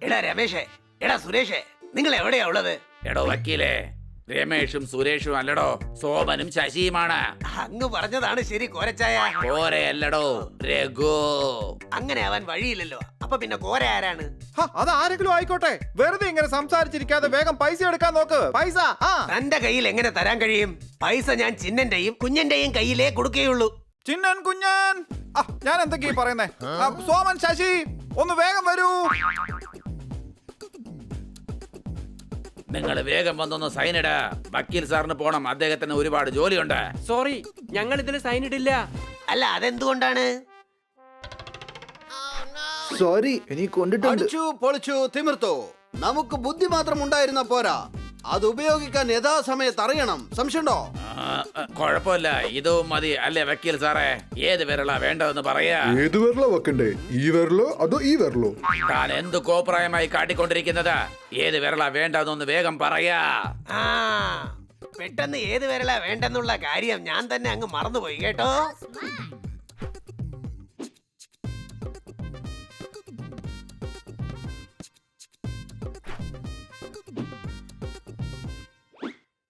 എടാ രമേശേ, എടാ സുരേഷേ, നിങ്ങൾ എവിടെയാ ഉള്ളത്? എടോ വക്കീലേ, രമേഷും സുരേഷും അല്ലടോ, സോമനും ശശിയുമാണ്. അങ്ങ് പറഞ്ഞതാണ് ശരി കോരച്ചായ. കോരയല്ലടോ, രഘു. അങ്ങനെ ആവാൻ വഴിയില്ലല്ലോ. അപ്പൊ പിന്നെ കോര ആരാണ്? അത് ആരെങ്കിലും ആയിക്കോട്ടെ. വെറുതെ ഇങ്ങനെ സംസാരിച്ചിരിക്കാതെ വേഗം പൈസ എടുക്കാൻ നോക്ക്. പൈസ തന്റെ കയ്യിൽ എങ്ങനെ തരാൻ കഴിയും? പൈസ ഞാൻ ചിന്നന്റെയും കുഞ്ഞന്റെയും കയ്യിലേ കൊടുക്കുകയുള്ളൂ. ചിന്നൻ കുഞ്ഞൻ, ഞാൻ എന്തൊക്കെയാ പറയുന്നേ? സോമൻ ശശി ഒന്ന് വേഗം വരൂ. നിങ്ങൾ വേഗം വന്നൊന്ന് സൈൻ ഇട. വക്കീൽ സാറിന് പോണം, അദ്ദേഹത്തിന് ഒരുപാട് ജോലിയുണ്ട്. സോറി, ഞങ്ങൾ ഇതിൽ സൈൻ ഇടില്ല. അല്ല, അതെന്തുകൊണ്ടാണ്? സോറി, എനിക്ക് കൊണ്ടിട്ടുണ്ട്. അടിച്ചു പൊളിച്ചു തിമിർത്തു. നമുക്ക് ബുദ്ധി മാത്രം ഉണ്ടായിരുന്ന പോരാ. അത് ഉപയോഗിക്കാൻ യഥാസമയത്ത് അറിയണം. സംശയമുണ്ടോ? കുഴപ്പമില്ല, ഇതും മതി അല്ലേ വക്കീൽ സാറേ? ഏത് വിരളാ വേണ്ടതെന്ന് പറയാ. ഏത് വിരലോ വെക്കണ്ടേ? ഈ വിരലോ അതോ ഈ വിരലോ? താൻ എന്ത് കോപ്രായമായി കാട്ടിക്കൊണ്ടിരിക്കുന്നത്? ഏത് വിരളാ വേണ്ടതെന്നൊന്ന് വേഗം പറയാ. ആ പെട്ടെന്ന് ഏത് വിരലാ വേണ്ടെന്നുള്ള കാര്യം ഞാൻ തന്നെ അങ്ങ് മറന്നുപോയി കേട്ടോ.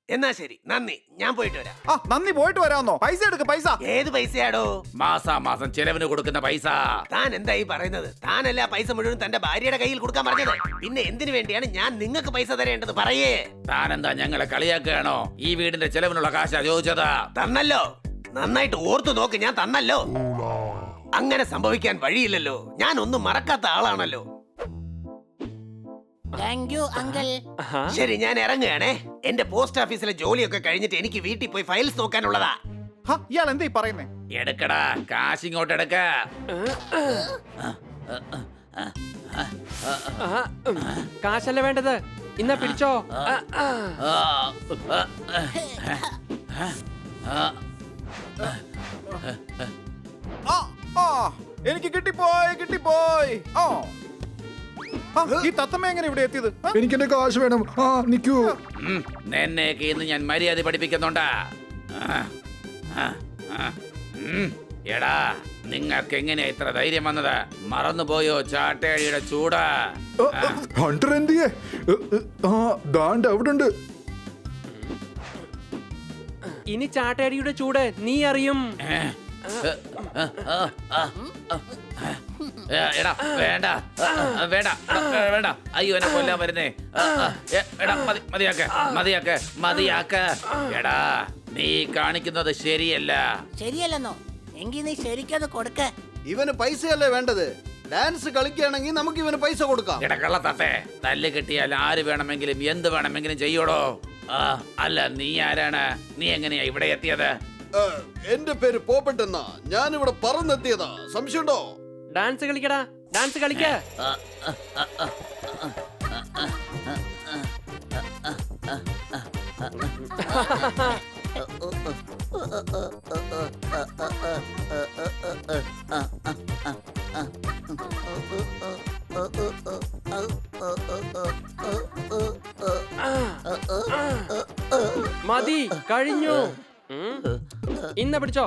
എന്നാ ശരി, നന്ദി, ഞാൻ പോയിട്ട് വരാം. ആ നന്ദി, പോയിട്ട് വരാമെന്നോ? പൈസ എടുക്ക, പൈസ. ഏത് പൈസയാടോ? മാസാമാസം ചെലവിന് കൊടുക്കുന്ന പൈസ. താൻ എന്തായി പറയുന്നത്? താനല്ല പൈസ മുഴുവൻ തന്റെ ഭാര്യയുടെ കയ്യിൽ കൊടുക്കാൻ പറഞ്ഞത്. പിന്നെ എന്തിനു വേണ്ടിയാണ് ഞാൻ നിങ്ങൾക്ക് പൈസ തരേണ്ടത്? പറയേ. താൻ എന്താ ഞങ്ങളെ കളിയാക്കുകയാണോ? ഈ വീടിന്റെ ചെലവിനുള്ള കാശാ ചോദിച്ചത്. തന്നല്ലോ. നന്നായിട്ട് ഓർത്തു നോക്ക്, ഞാൻ തന്നല്ലോ. അങ്ങനെ സംഭവിക്കാൻ വഴിയില്ലല്ലോ. ഞാൻ ഒന്നും മറക്കാത്ത ആളാണല്ലോ. Thank you uncle. ശരി, ഞാൻ ഇറങ്ങുകയാണേ. എന്റെ പോസ്റ്റ് ഓഫീസിലെ ജോലിയൊക്കെ കഴിഞ്ഞിട്ട് എനിക്ക് വീട്ടിൽ പോയി ഫയൽസ് നോക്കാനുള്ളതാ. ഇയാൾ എന്താ ഈ പറയുന്നേ? എടുക്കടാ, കാശ് ഇങ്ങോട്ട് എടുക്ക. കാശല്ല വേണ്ടത്, ഇന്നാ പിടിച്ചോ. എനിക്ക് കിട്ടിപ്പോയി, കിട്ടിപ്പോയി. ഈ തത്തമ്മ എങ്ങനെ ഇവിടെ എത്തിയത്? എനിക്ക് എന്റെ കാശ് വേണം. ആ നിക്കൂ. നിന്നെയൊക്കെ ഇന്ന് ഞാൻ മര്യാദ പഠിപ്പിക്കുന്നുണ്ടാ. എടാ, നിങ്ങൾക്ക് എങ്ങനെയാ ഇത്ര ധൈര്യം വന്നത്? മറന്നുപോയോ ചാട്ടേഴിയുടെ ചൂട്? ഹണ്ടർ എന്തിയെ? ആ ദാണ്ട് അവിടെ ഉണ്ട്. ഇനി ചാട്ടയടിയുടെ ചൂട് നീ അറിയും. എടാ വേണ്ട വേണ്ട വേണ്ട, അയ്യോ എന്നെ കൊല്ലാൻ വരുന്നേ. എടാ മതിയാക്ക മതിയാക്ക മതിയാക്ക. എടാ നീ കാണിക്കുന്നത് ശരിയല്ല. ശരിയല്ലെന്നോ? എങ്കിൽ നീ ശരിക്കത് കൊടുക്ക. ഇവന് പൈസയല്ലേ വേണ്ടത്? ഡാൻസ് കളിക്കുകയാണെങ്കിൽ നമുക്ക് ഇവന് പൈസ കൊടുക്കാം. എടാ കള്ളത്തത്തെ, തല്ല് കിട്ടിയാൽ ആര് വേണമെങ്കിലും എന്ത് വേണമെങ്കിലും ചെയ്യോടോ. അല്ല നീ ആരാണ്? നീ എങ്ങനെയാ ഇവിടെ എത്തിയത്? എന്റെ പേര് പോപ്പട്ടെന്നാ. ഞാനിവിടെ പറന്നെത്തിയതാ. സംശയമുണ്ടോ? ഡാൻസ് കളിക്കടാ, ഡാൻസ് കളിക്ക. മതി, കഴിഞ്ഞു. ഇന്ന പിടിച്ചോ.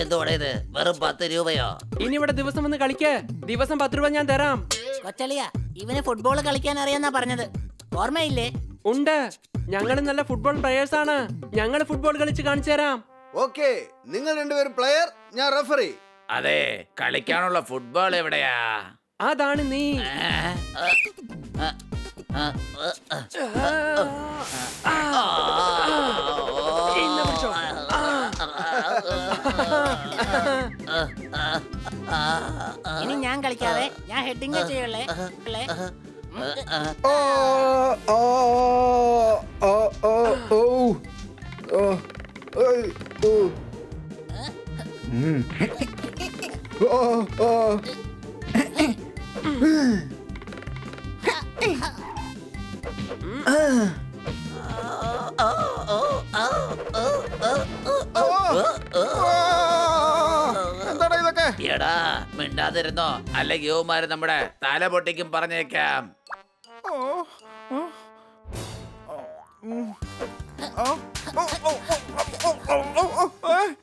എന്തോടെ ഇത്? വെറും 10 രൂപയോ? ഇനി ഇവിടെ ദിവസം വന്ന് കളിക്ക്. ദിവസം 10 രൂപ ഞാൻ തരാം. കൊച്ചളിയ, ഇവന് ഫുട്ബോൾ കളിക്കാൻ അറിയാന്നാ പറഞ്ഞത്. ഓർമ്മയില്ലേ? ഉണ്ട്, ഞങ്ങൾ നല്ല ഫുട്ബോൾ പ്ലെയേഴ്സ് ആണ്. ഞങ്ങൾ ഫുട്ബോൾ കളിച്ച് കാണിച്ചു തരാം. ഓക്കെ, നിങ്ങൾ രണ്ടുപേരും പ്ലെയർ, ഞാൻ റെഫറി. അതെ, കളിക്കാനുള്ള ഫുട്ബോൾ എവിടെയാ? അതാണ് നീ. ഇന്ന പിടിച്ചോ. ഇനി ഞാൻ കളിക്കാതെ ഞാൻ ഹെഡിങ് ചെയ്യുള്ളേ. എന്താടാ ഇതൊക്കെ? എടാ മിണ്ടാതിരുന്നോ, അല്ലെങ്കിൽ യുവമാര് നമ്മുടെ തല പൊട്ടിക്കും പറഞ്ഞേക്കാം.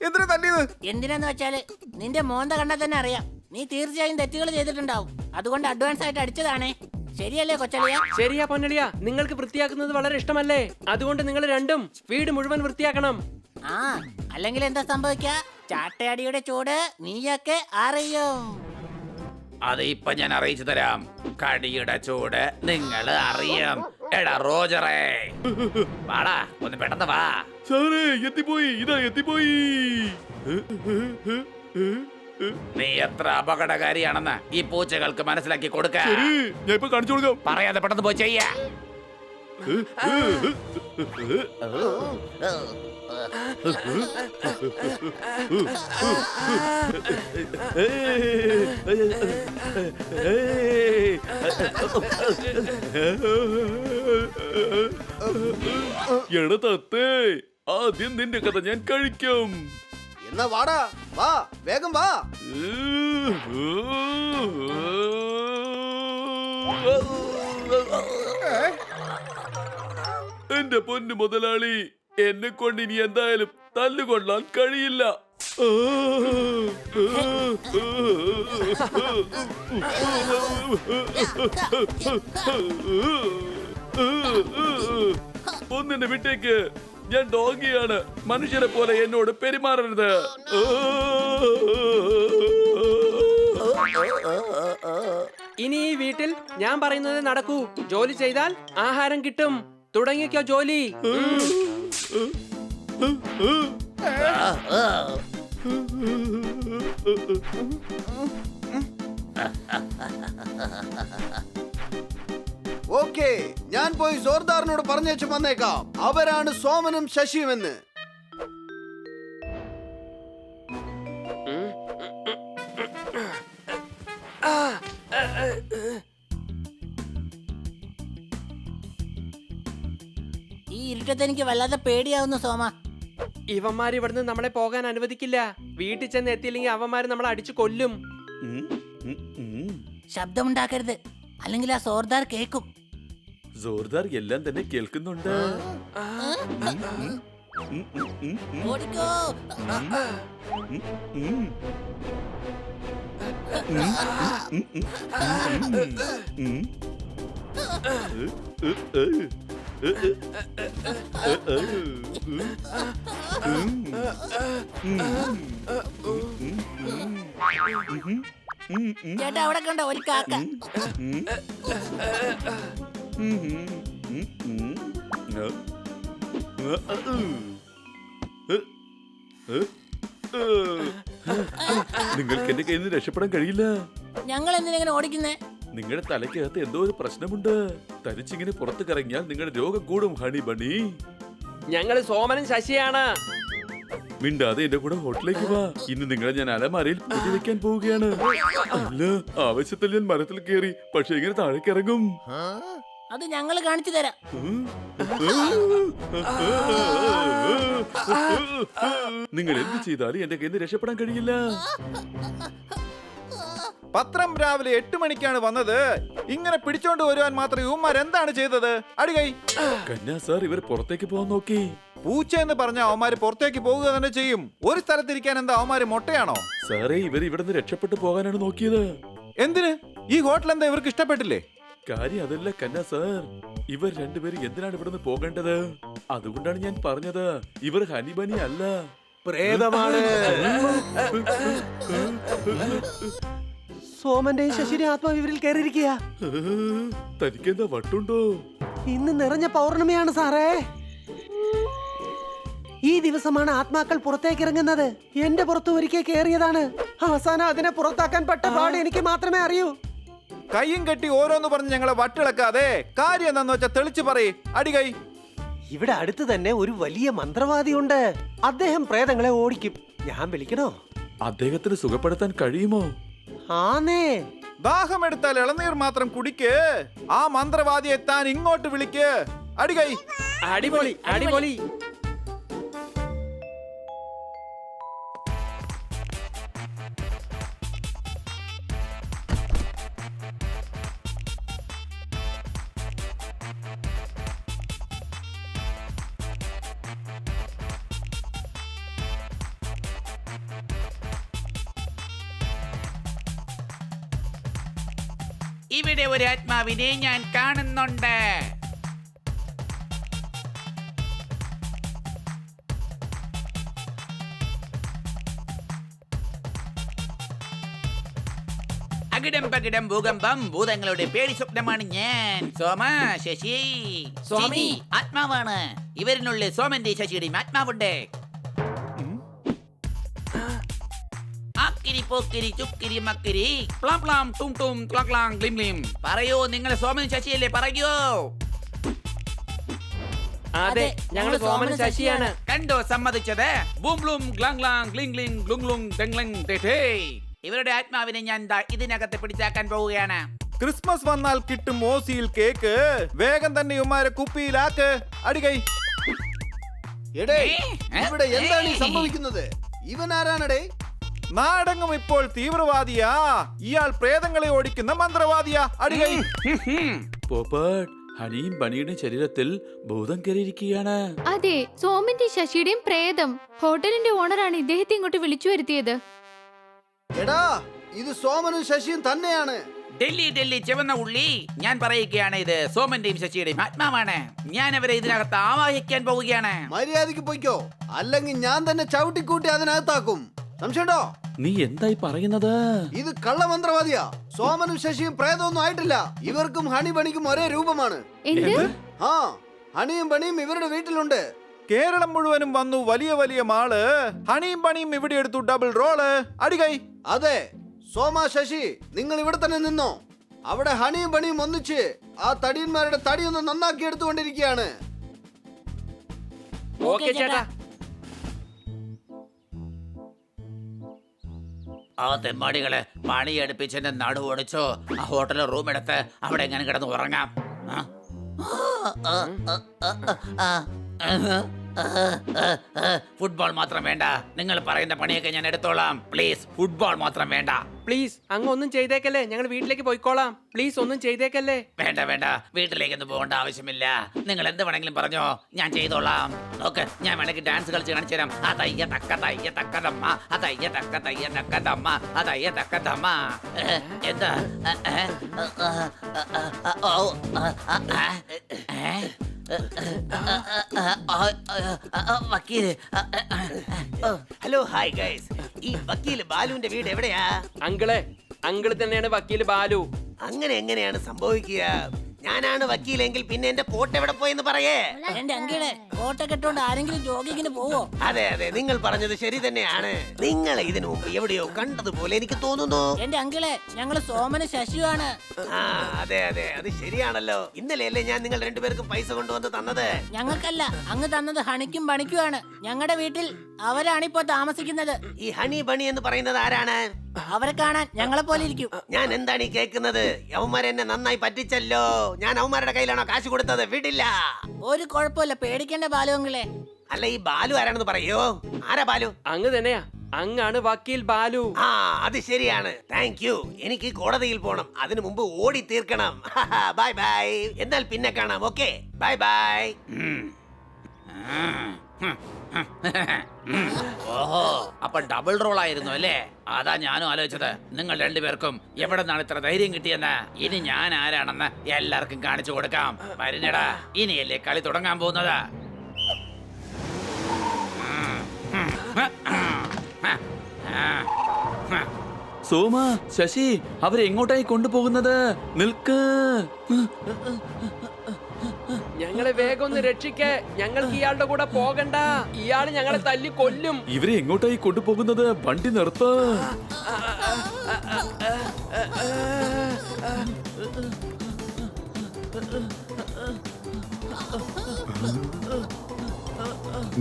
എന്തിനാ തല്ലിയത്? എന്തിനാന്ന് വെച്ചാല് നിന്റെ മോന്ത കണ്ടാൽ തന്നെ അറിയാം നീ തീർച്ചയായും തെറ്റുകൾ ചെയ്തിട്ടുണ്ടാവും. അതുകൊണ്ട് അഡ്വാൻസ് ആയിട്ട് അടിച്ചതാണേ. ശരിയല്ലേ കൊച്ചളിയ? ശരിയാ പൊന്നളിയ, നിങ്ങൾക്ക് വൃത്തിയാക്കുന്നത് വളരെ ഇഷ്ടമല്ലേ? അതുകൊണ്ട് നിങ്ങൾ രണ്ടും വീട് മുഴുവൻ വൃത്തിയാക്കണം. ആ, അല്ലെങ്കിൽ എന്താ സംഭവിക്ക? ചാട്ടയടിയുടെ ചൂട് നീയൊക്കെ അറിയും. അത് ഇപ്പൊ ഞാൻ അറിയിച്ചു തരാം. കടിയുടെ ചൂട് നിങ്ങൾ അറിയാം. എടാ റോജറേ, വാടാ, ഒന്ന് പെട്ടെന്ന് വാ. സാറേ എത്തിപ്പോയി, ഇതാ എത്തിപ്പോയി. നീ എത്ര അപകടകാരിയാണെന്ന് ഈ പൂച്ചകൾക്ക് മനസ്സിലാക്കി കൊടുക്ക. ശരി, ഞാൻ ഇപ്പൊ കാണിച്ചു കൊടുക്കാം. പറയാതെ പെട്ടെന്ന് പോയി ചെയ്യാ. എടാ തത്തേ, ആദ്യം നിന്റെ കഥ ഞാൻ കഴിക്കും. എന്നാ വാടാ, വാ, വേഗം വാ. എന്റെ പൊന്നു മുതലാളി, എന്നെ കൊണ്ട് ഇനി എന്തായാലും തല്ലുകൊള്ളാൻ കഴിയില്ല. ഒന്നിന്റെ വിട്ടേക്ക്, ഞാൻ ഡോഗിയാണ്. മനുഷ്യരെ പോലെ എന്നോട് പെരുമാറരുത്. ഇനി ഈ വീട്ടിൽ ഞാൻ പറയുന്നത് നടക്കൂ. ജോലി ചെയ്താൽ ആഹാരം കിട്ടും. തുടങ്ങിക്കോ ജോലി. ഓക്കേ, ഞാൻ പോയി ജോർദാറിനോട് പറഞ്ഞേച്ചു വന്നേക്കാം. അവരാണ് സോമനും ശശിയും എന്ന്. ഈ ഇരുട്ടത്ത് എനിക്ക് വല്ലാതെ പേടിയാവുന്നു സോമ. ഇവന്മാര് ഇവിടുന്ന് നമ്മളെ പോകാൻ അനുവദിക്കില്ല. വീട്ടിൽ ചെന്ന് എത്തിയില്ലെങ്കിൽ അവന്മാര് നമ്മളെ അടിച്ചു കൊല്ലും. ശബ്ദമുണ്ടാക്കരുത്, അല്ലെങ്കിൽ ആ സോർദാർ കേൾക്കും. ജോർദാർ എല്ലാം തന്നെ കേൾക്കുന്നുണ്ട്. ഓടിക്കോ. ചേട്ടാ, അവിടെ കണ്ട ഒരു കാക്ക. നിങ്ങൾക്ക് എന്റെ കയ്യിൽ നിന്ന് രക്ഷപ്പെടാൻ കഴിയില്ല. ഞങ്ങൾ എന്തിനെങ്ങനെ ഓടിക്കുന്നേ? നിങ്ങളുടെ തലയ്ക്കകത്ത് എന്തോ ഒരു പ്രശ്നമുണ്ട്. തരിച്ചിങ്ങനെ പുറത്ത് കറങ്ങിയാൽ നിങ്ങളുടെ രോഗം കൂടും ഹണി ബണി. ഞങ്ങള് സോമനും ശശിയാണ്. മിണ്ടാതെ എന്റെ കൂടെ ഹോട്ടലിലേക്ക് വാ. ഇന്ന് നിങ്ങളെ ഞാൻ അലമാരയിൽ പൂട്ടി വെക്കാൻ പോവുകയാണ്. അല്ല, ആവശ്യത്തിൽ ഞാൻ മരത്തിൽ കയറി, പക്ഷെ ഇങ്ങനെ താഴേക്ക് ഇറങ്ങും. അത് ഞങ്ങൾ കാണിച്ചു തരാം. നിങ്ങൾ എന്ത് ചെയ്താലും എന്റെ കയ്യിൽ നിന്ന് രക്ഷപ്പെടാൻ കഴിയില്ല. പത്രം രാവിലെ 8 മണിക്കാണ് വന്നത്. ഇങ്ങനെ പിടിച്ചോണ്ട് വരുവാൻ മാത്രം ഇവന്മാർ എന്താണ് ചെയ്തത്? അടികൈ. കന്യാ സാർ, ഇവർ പുറത്തേക്ക് പോകാൻ നോക്കി. പൂച്ച എന്ന് പറഞ്ഞ അവന്മാര് പുറത്തേക്ക് പോകുക തന്നെ ചെയ്യും. ഒരു സ്ഥലത്തിരിക്കാൻ എന്താ അവന്മാര് മൊട്ടയാണോ? സാറേ, ഇവർ ഇവിടുന്ന് രക്ഷപ്പെട്ടു പോകാനാണ് നോക്കിയത്. എന്തിന്? ഈ ഹോട്ടൽ എന്താ ഇവർക്ക് ഇഷ്ടപ്പെട്ടില്ലേ? കാര്യം അതല്ല കന്യാ സാർ, ഇവർ രണ്ടുപേരും എന്തിനാണ് ഇവിടുന്ന് പോകേണ്ടത്? അതുകൊണ്ടാണ് ഞാൻ പറഞ്ഞത്, ഇവർ ഹനിബനി അല്ല, പ്രേതമാണ്. സോമന്റെയും ശശിയുടെ ആത്മാവ് ഇവരിൽ കയറിയിരിക്കുക. തനിക്കെന്താ വട്ടുണ്ടോ? ഇന്ന് നിറഞ്ഞ പൗർണമിയാണ് സാറേ. ഈ ദിവസമാണ് ആത്മാക്കൾ പുറത്തേക്ക് ഇറങ്ങുന്നത്. എന്റെ പുറത്ത് ഒരിക്കൽ കയറിയതാണ്. അവസാനം അതിനെ പുറത്താക്കാൻ പെട്ട പാട് എനിക്ക് മാത്രമേ അറിയൂ. കയ്യും കെട്ടി ഓരോന്ന് പറഞ്ഞ് ഞങ്ങളെ വട്ടിളക്കാതെ കാര്യം എന്താന്ന് വെച്ചാ തെളിച്ചു പറയ്. അടികൈ. ഇവിടെ അടുത്ത് തന്നെ ഒരു വലിയ മന്ത്രവാദിയുണ്ട്. അദ്ദേഹം പ്രേതങ്ങളെ ഓടിക്കും. ഞാൻ വിളിക്കണോ? അദ്ദേഹത്തിന് സുഖപ്പെടുത്താൻ കഴിയുമോ? ആന്നേ. ദാഹമെടുത്താൽ ഇളനീർ മാത്രം കുടിക്ക്. ആ മന്ത്രവാദിയെ താൻ ഇങ്ങോട്ട് വിളിക്ക്. അടികൈ. അടിപൊളി, അടിപൊളി. ഇവിടെ ഒരു ആത്മാവിനെ ഞാൻ കാണുന്നുണ്ട്. അകിടം പകിടം ഭൂകമ്പം ഭൂതങ്ങളുടെ പേടി സ്വപ്നമാണ് ഞാൻ. സോമ, ശശി. സ്വാമി. ആത്മാവാണ്. ഇവരിനുള്ളിൽ സോമന്റെ ശശിയുടെയും ആത്മാവുണ്ട്. ആക്കിരി പോക്കിരി ചുക്കിരി മക്കിരി പ്ലാം പ്ലാം ടും ടും ക്ലാം ക്ലാം ഗ്ലിം ഗ്ലിം. പറയൂ, നിങ്ങളെ സോമൻ ശശിയല്ലേ? പറയൂ. അതെ ഞങ്ങൾ സോമനും ശശിയാണ്. കണ്ടോ സമ്മതിച്ചത്? Boom Bloom ഗ്ലാങ് ഗ്ലാങ് ഗ്ലിങ് ഗ്ലിങ് ഗ്ലുങ് ഗ്ലുങ് ഡെങ്ലിങ് ഡേറ്റേ. ഇവരുടെ ആത്മാവിനെ ഞാൻ ദാ ഇതിനകത്ത് പിടിച്ചാക്കാൻ പോവുകയാണ്. ക്രിസ്മസ് വന്നാൽ കിട്ടും ഓസിയിൽ കേക്ക്. വേഗം തന്നെ ഇവന്മാരെ കുപ്പിയിലാക്ക്. അടികൈ. എടേ ഇവിടെ എന്താണ് ഈ സംഭവിക്കുന്നത്? ഇവൻ ആരാണടേ? നാടെങ്ങും ഇപ്പോൾ തീവ്രവാദിയാ. ഇയാൾ പ്രേതങ്ങളെ ഓടിക്കുന്ന മന്ത്രവാദിയാ. അടികൈ. പോപ്പട്ട്, ഹണിയും ബണിയുടെയും ശരീരത്തിൽ ഭൂതം കയറിയിരിക്കുകയാണ്. അതെ, സോമന്റെ ശശിയുടെയും പ്രേതം. ഹോട്ടലിന്റെ ഓണറാണ് ഇദ്ദേഹത്തെ ഇങ്ങോട്ട് വിളിച്ചു വരുത്തിയത്. എടാ ഇത് സോമനും ശശിയും തന്നെയാണ്. ഡൽഹി ഡൽഹി ചെവന്ന ഉള്ളി, ഞാൻ പറയുകയാണ്, ഇത് സോമന്റെയും ശശിയുടെയും ആത്മാവാണ്. ഞാൻ അവരെ ഇതിനകത്ത് ആവാഹിക്കാൻ പോവുകയാണ്. മര്യാദക്ക് പൊയ്ക്കോ, അല്ലെങ്കിൽ ഞാൻ തന്നെ ചവിട്ടിക്കൂട്ടി അതിനകത്താക്കും. സംശയണ്ടോ? നീ എന്തായി പറയുന്നത്? ഇത് കള്ളമന്ത്രവാദിയാ. സോമനും ശശിയും പ്രേതമൊന്നും ആയിട്ടില്ല. ഇവർക്കും ഹണി ബണിക്കും ഒരേ രൂപമാണ്. ആ ഹണിയും ബണിയും ഇവരുടെ വീട്ടിലുണ്ട്. കേരളം മുഴുവനും വന്നു വലിയ വലിയ മാള്. ഹണിയും പണിയും ഇവിടെ എടുത്തു ഡബിൾ റോള്. അടികൈ. അതെ സോമ, ശശി, നിങ്ങൾ ഇവിടെ തന്നെ നിന്നോ. അവിടെ ഹണിയും ബണിയും ഒന്നിച്ച് ആ തടിയന്മാരുടെ തടിയൊന്ന് നന്നാക്കി എടുത്തുകൊണ്ടിരിക്കുകയാണ്. ഓക്കേ ചേട്ടാ. ആ തെമ്മാടികളെ പണിയെടുപ്പിച്ചെന്റെ നടു ഓടിച്ചോ. ആ ഹോട്ടലിൽ റൂം എടുത്ത് അവിടെ എങ്ങനെ കിടന്ന് ഉറങ്ങാം. ഫുട്ബോൾ മാത്രം വേണ്ട. നിങ്ങൾ പറയുന്ന പണിയൊക്കെ ഞാൻ എടുത്തോളാം. പ്ലീസ് ഫുട്ബോൾ മാത്രം വേണ്ട. പ്ലീസ് അങ്ങ് ഒന്നും ചെയ്തേക്കല്ലേ, ഞങ്ങൾ വീട്ടിലേക്ക് പോയിക്കോളാം. പ്ലീസ് ഒന്നും ചെയ്തേക്കല്ലേ. വേണ്ട വേണ്ട, വീട്ടിലേക്കൊന്നും പോകേണ്ട ആവശ്യമില്ല. നിങ്ങൾ എന്ത് വേണമെങ്കിലും പറഞ്ഞോ, ഞാൻ ചെയ്തോളാം. നോക്ക്, ഞാൻ വേണമെങ്കിൽ ഡാൻസ് കളിച്ച് കാണിച്ചു തരാം. അതയ്യ തക്ക തയ്യ തക്കതമ്മ, അതയ്യ തക്ക തയ്യ തക്കതമ്മ, അതയ്യ തക്കതമ്മ. എന്താ വക്കീല്? Hello, hi guys. ഈ വക്കീല് ബാലുവിന്റെ വീട് എവിടെയാ? അങ്കിള് തന്നെയാണ് വക്കീല് ബാലു. അങ്ങനെ എങ്ങനെയാണ് സംഭവിക്കുക? ഞാനാണ് വക്കീലെങ്കിൽ പിന്നെ എന്റെ കോട്ട് എവിടെ പോയെന്ന് പറയേ. എന്റെ അങ്കിളെ കോട്ടൊക്കെ ഇട്ടോണ്ട് ആരെങ്കിലും ജോഗിങ്ങിന് പോവോ? അതെ അതെ, നിങ്ങൾ പറഞ്ഞത് ശരി തന്നെയാണ്. നിങ്ങൾ ഇതിനു മുമ്പ് എവിടെയോ കണ്ടതുപോലെ എനിക്ക് തോന്നുന്നു. എന്റെ അങ്കിളെ, ഞങ്ങള് സോമനും ശശിയുമാണ്. ആ അതെ അതെ, അത് ശരിയാണല്ലോ. ഇന്നലെയല്ലേ ഞാൻ നിങ്ങൾ രണ്ടുപേർക്കും പൈസ കൊണ്ടുവന്ന് തന്നത്? ഞങ്ങൾക്കല്ല, അങ്ങ് തന്നത് ഹണിക്കും ബണിക്കുമാണ്. ഞങ്ങളുടെ വീട്ടിൽ അവരാണിപ്പോ താമസിക്കുന്നത്. ഈ ഹണി ബണി എന്ന് പറയുന്നത് ആരാണ്? അവരെ കാണാൻ ഞങ്ങളെ പോലെ ഇരിക്കും. ഞാൻ എന്താണ് ഈ കേൾക്കുന്നത്? അവന്മാർ എന്നെ നന്നായി പറ്റിച്ചല്ലോ. ഞാൻ അവന്മാരുടെ കയ്യിലാണോ കാശ് കൊടുത്തത്? വിടില്ല. ഒരു കുഴപ്പമില്ല, പേടിക്കേണ്ട ബാലുവങ്ങളെ. അല്ല, ഈ ബാലു ആരാണെന്ന് പറയോ? ആരാ ബാലു? അങ്ങ് തന്നെയാ, അങ്ങാണ് വക്കീൽ ബാലു. ആ അത് ശരിയാണ്. Thank you. എനിക്ക് കോടതിയിൽ പോണം. അതിനു മുമ്പ് ഓടി തീർക്കണം. Bye bye. എന്നാൽ പിന്നെ കാണാം. Okay, bye bye. ഓഹോ, അപ്പൊ ഡബിൾ റോൾ ആയിരുന്നു അല്ലേ? അതാ ഞാനും ആലോചിച്ചത്. നിങ്ങൾ രണ്ടുപേർക്കും എവിടെ നിന്നാണ് ഇത്ര ധൈര്യം കിട്ടിയെന്ന്. ഇനി ഞാൻ ആരാണെന്ന് എല്ലാവർക്കും കാണിച്ചു കൊടുക്കാം. വരുന്നടാ, ഇനിയല്ലേ കളി തുടങ്ങാൻ പോകുന്നത്. സോമ, ശശി, അവരെ എങ്ങോട്ടായി കൊണ്ടുപോകുന്നത്? നിൽക്ക്. ഞങ്ങളെ വേഗം ഒന്ന് രക്ഷിക്കേ. ഞങ്ങൾക്ക് ഇയാളുടെ കൂടെ പോകണ്ട. ഇയാള് ഞങ്ങളെ തല്ലി കൊല്ലും. ഇവരെ എങ്ങോട്ടായി കൊണ്ടുപോകുന്നത്? വണ്ടി നിർത്ത്.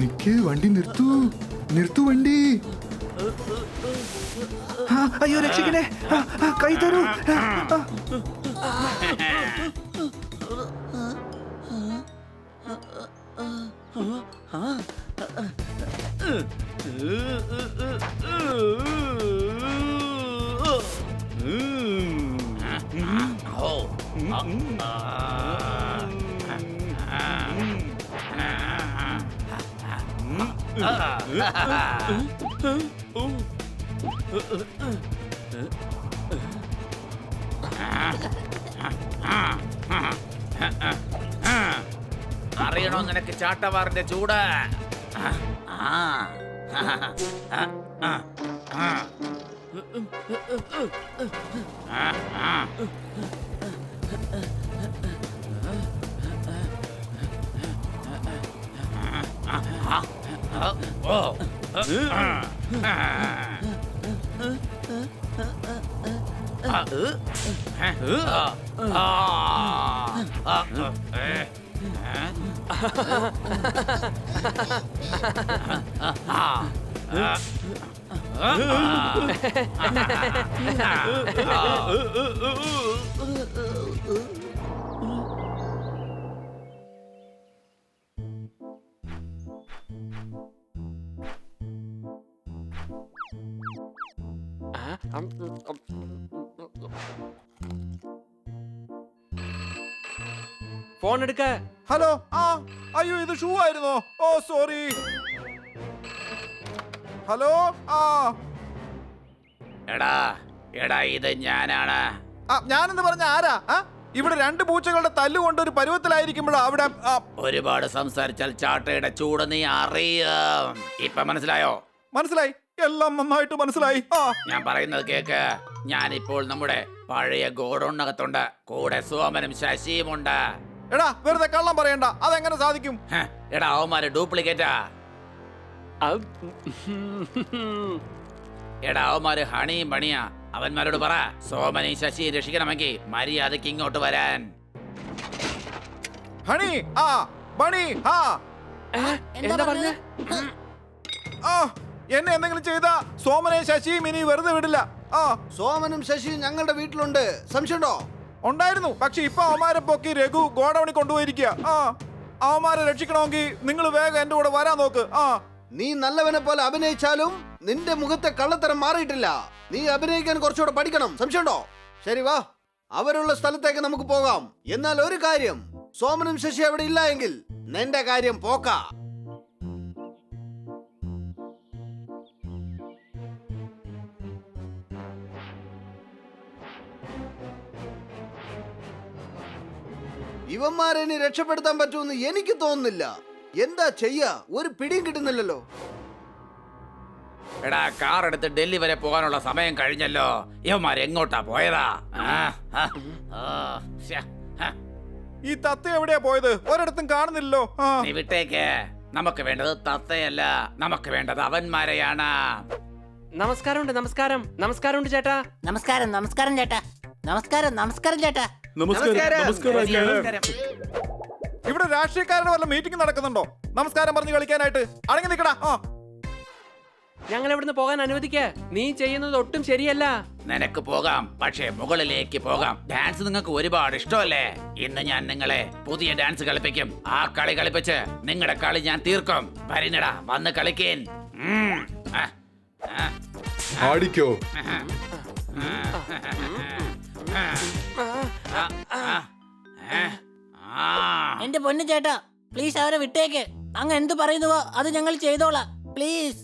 നിക്ക്, വണ്ടി നിർത്തൂ. നിർത്തു വണ്ടി. അയ്യോ രക്ഷിക്കണേ, കൈ തരൂ. അറിയണോ നിനക്ക് ചാട്ടവാറിന്റെ ചൂട്? ഫോൺ എടുക്ക. ഹലോ. ആ അയ്യോ, ഇത് ഷൂ ആയിരുന്നോ? ഓ സോറി. ഹലോ. ആ എടാ എടാ ഇത് ഞാനാണ്. ഞാനെന്ന് പറഞ്ഞ ആരാ? ഇവിടെ രണ്ട് പൂച്ചകളുടെ തല്ലുകൊണ്ട് ഒരു പരുവത്തിലായിരിക്കുമ്പോഴാ അവിടെ. ഒരുപാട് സംസാരിച്ചാൽ ചാട്ടയുടെ ചൂട് നീ അറിയും. ഇപ്പൊ മനസ്സിലായോ? മനസ്സിലായി, എല്ലാം നന്നായിട്ട് മനസ്സിലായി. ഞാൻ പറയുന്നത് കേക്ക്. ഞാനിപ്പോൾ നമ്മുടെ പഴയ ഗോഡൌണിനകത്തുണ്ട്. കൂടെ സോമനും ശശിയുമുണ്ട്. എടാ വെറുതെ കള്ളം പറയണ്ട, അതെങ്ങനെ സാധിക്കും? എടാ അവന്മാര് ഡ്യൂപ്ലിക്കേറ്റാ. എടാ അവന്മാര് ഹണിയും പണിയാ. അവന്മാരോട് പറ സോമനെയും ശശിയും രക്ഷിക്കണമെങ്കിൽ മര്യാദക്ക് ഇങ്ങോട്ട് വരാൻ. ഹണി ബണി എന്താ പറഞ്ഞ? എന്നെ എന്തെങ്കിലും ചെയ്താ സോമനെയും ശശിയും ഇനി വെറുതെ വിടില്ല. സോമനും ശശിയും ഞങ്ങളുടെ വീട്ടിലുണ്ട്, സംശയമുണ്ടോ? ഉണ്ടായിരുന്നു, പക്ഷെ ഇപ്പൊ അവന്മാരെ പൊക്കി രഘു ഗോഡൌണിൽ കൊണ്ടുപോയിരിക്കുക. അവന്മാരെ രക്ഷിക്കണമെങ്കിൽ നിങ്ങൾ വേഗം എന്റെ കൂടെ വരാൻ നോക്ക്. നീ നല്ലവനെ പോലെ അഭിനയിച്ചാലും നിന്റെ മുഖത്തെ കള്ളത്തരം മാറിയിട്ടില്ല. നീ അഭിനയിക്കാൻ കുറച്ചുകൂടെ പഠിക്കണം, സംശയമുണ്ടോ? ശരി വാ, അവരുള്ള സ്ഥലത്തേക്ക് നമുക്ക് പോകാം. എന്നാൽ ഒരു കാര്യം, സോമനും ശശി അവിടെ ഇല്ല എങ്കിൽ നിന്റെ കാര്യം പോക്കാ. ഇവന്മാരെ ഇനി രക്ഷപ്പെടുത്താൻ പറ്റുമെന്ന് എനിക്ക് തോന്നുന്നില്ല. എന്താ ചെയ്യാ, ഒരു പിടിയും കിട്ടുന്നില്ലല്ലോ. എടാ കാർ എടുത്ത് ഡൽഹി വരെ പോകാനുള്ള സമയം കഴിഞ്ഞല്ലോ. ഇവന്മാർ എങ്ങോട്ടാ പോയതാ? ഈ തത്ത എവിടെയാ പോയത്? ഒരിടത്തും കാണുന്നില്ലല്ലോ. നീ വിട്ടേക്ക്. നമുക്ക് വേണ്ടത് തത്തയല്ല, നമുക്ക് വേണ്ടത് അവന്മാരെയാണ്. നമസ്കാരമുണ്ട്, നമസ്കാരം. നമസ്കാരമുണ്ട് ചേട്ടാ. നമസ്കാരം നമസ്കാരം ചേട്ടാ. നമസ്കാരം നമസ്കാരം ചേട്ടാ. ഇവിടെ രാഷ്ട്രീയക്കാരുടെ വല്ല മീറ്റിംഗ് നടക്കുന്നുണ്ടോ? നമസ്കാരം പറഞ്ഞു കളിക്കാനായിട്ട് അടങ്ങി നിൽക്കടാ. ഞങ്ങൾ ഇവിടുന്ന് പോകാൻ അനുവദിക്ക. നീ ചെയ്യുന്നത് ഒട്ടും ശരിയല്ല. നിനക്ക് പോകാം, പക്ഷേ മുകളിലേക്ക് പോകാം. ഡാൻസ് നിങ്ങൾക്ക് ഒരുപാട് ഇഷ്ടമല്ലേ? ഇന്ന് ഞാൻ നിങ്ങളെ പുതിയ ഡാൻസ് കളിപ്പിക്കും. ആ കളി കളിപ്പിച്ച് നിങ്ങളുടെ കളി ഞാൻ തീർക്കും. വരിനടാ, വന്ന് കളിക്കേൻ. ആടിക്കോ. എന്റെ പൊന്നു ചേട്ടാ, പ്ലീസ് അവരെ വിട്ടേക്ക്. അങ്ങ് എന്ത് പറയുന്നുവോ അത് ഞങ്ങൾ ചെയ്തോളാം, പ്ലീസ്.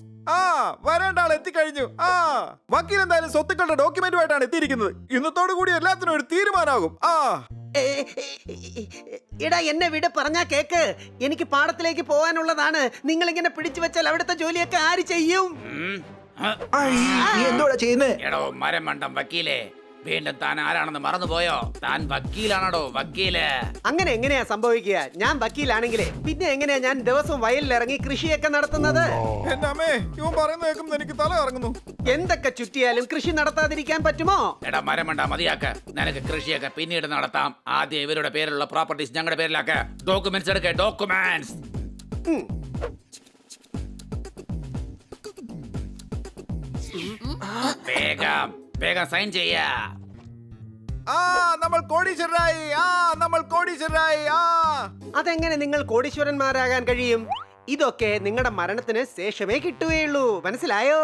വരേണ്ട ആൾ എത്തിക്കഴിഞ്ഞു. വക്കീൽ എന്തായാലും സ്വത്തുക്കളുടെ ഡോക്യുമെന്റുമായിട്ടാണ് എത്തിയിരിക്കുന്നത്. ഇന്നത്തോടു കൂടി എല്ലാത്തിനും ഒരു തീരുമാനമാകും. എടാ എന്നെ വിട, പറഞ്ഞാ കേക്ക്. എനിക്ക് പാടത്തിലേക്ക് പോകാനുള്ളതാണ്. നിങ്ങൾ ഇങ്ങനെ പിടിച്ചു വെച്ചാൽ അവിടുത്തെ ജോലിയൊക്കെ ആര് ചെയ്യും? എന്തോടാ ചെയ്യുന്നേ? എടോ മരം മണ്ടം വക്കീലേ, വീണ്ടും താൻ ആരാണെന്ന് മറന്നുപോയോ? താൻ വക്കീലാണോ? വക്കീല്. അങ്ങനെ എങ്ങനെയാ സംഭവിക്കുക? ഞാൻ വക്കീലാണെങ്കിലേ പിന്നെ എങ്ങനെയാ ഞാൻ ദിവസവും വയലിൽ ഇറങ്ങി കൃഷിയൊക്കെ നടത്തുന്നത്? എന്റെ അമ്മേ, ഇവൻ പറയുന്ന കേൾക്കുമ്പോ എനിക്ക് തല ഇറങ്ങുന്നു. എന്തൊക്കെ ചുറ്റിയാലും കൃഷി നടത്താതിരിക്കാൻ പറ്റുമോ? എടാ മരമണ്ട, മതിയാക്ക്. നിനക്ക് കൃഷിയൊക്കെ പിന്നീട് നടത്താം. ആദ്യം ഇവരുടെ പേരിലുള്ള പ്രോപ്പർട്ടീസ് ഞങ്ങളുടെ പേരിലാക്ക്. ഡോക്യുമെന്റ്സ് എടുക്ക, ഡോക്യുമെന്റ്സ്. വേഗം വേഗം സൈൻ ചെയ്യാ. നമ്മൾ കോടീശ്വരരായി. നമ്മൾ കോടീശ്വരരായി. അതെങ്ങനെ നിങ്ങൾ കോടീശ്വരന്മാരാകാൻ കഴിയും? ഇതൊക്കെ നിങ്ങളുടെ മരണത്തിന് ശേഷമേ കിട്ടുകയുള്ളൂ, മനസ്സിലായോ?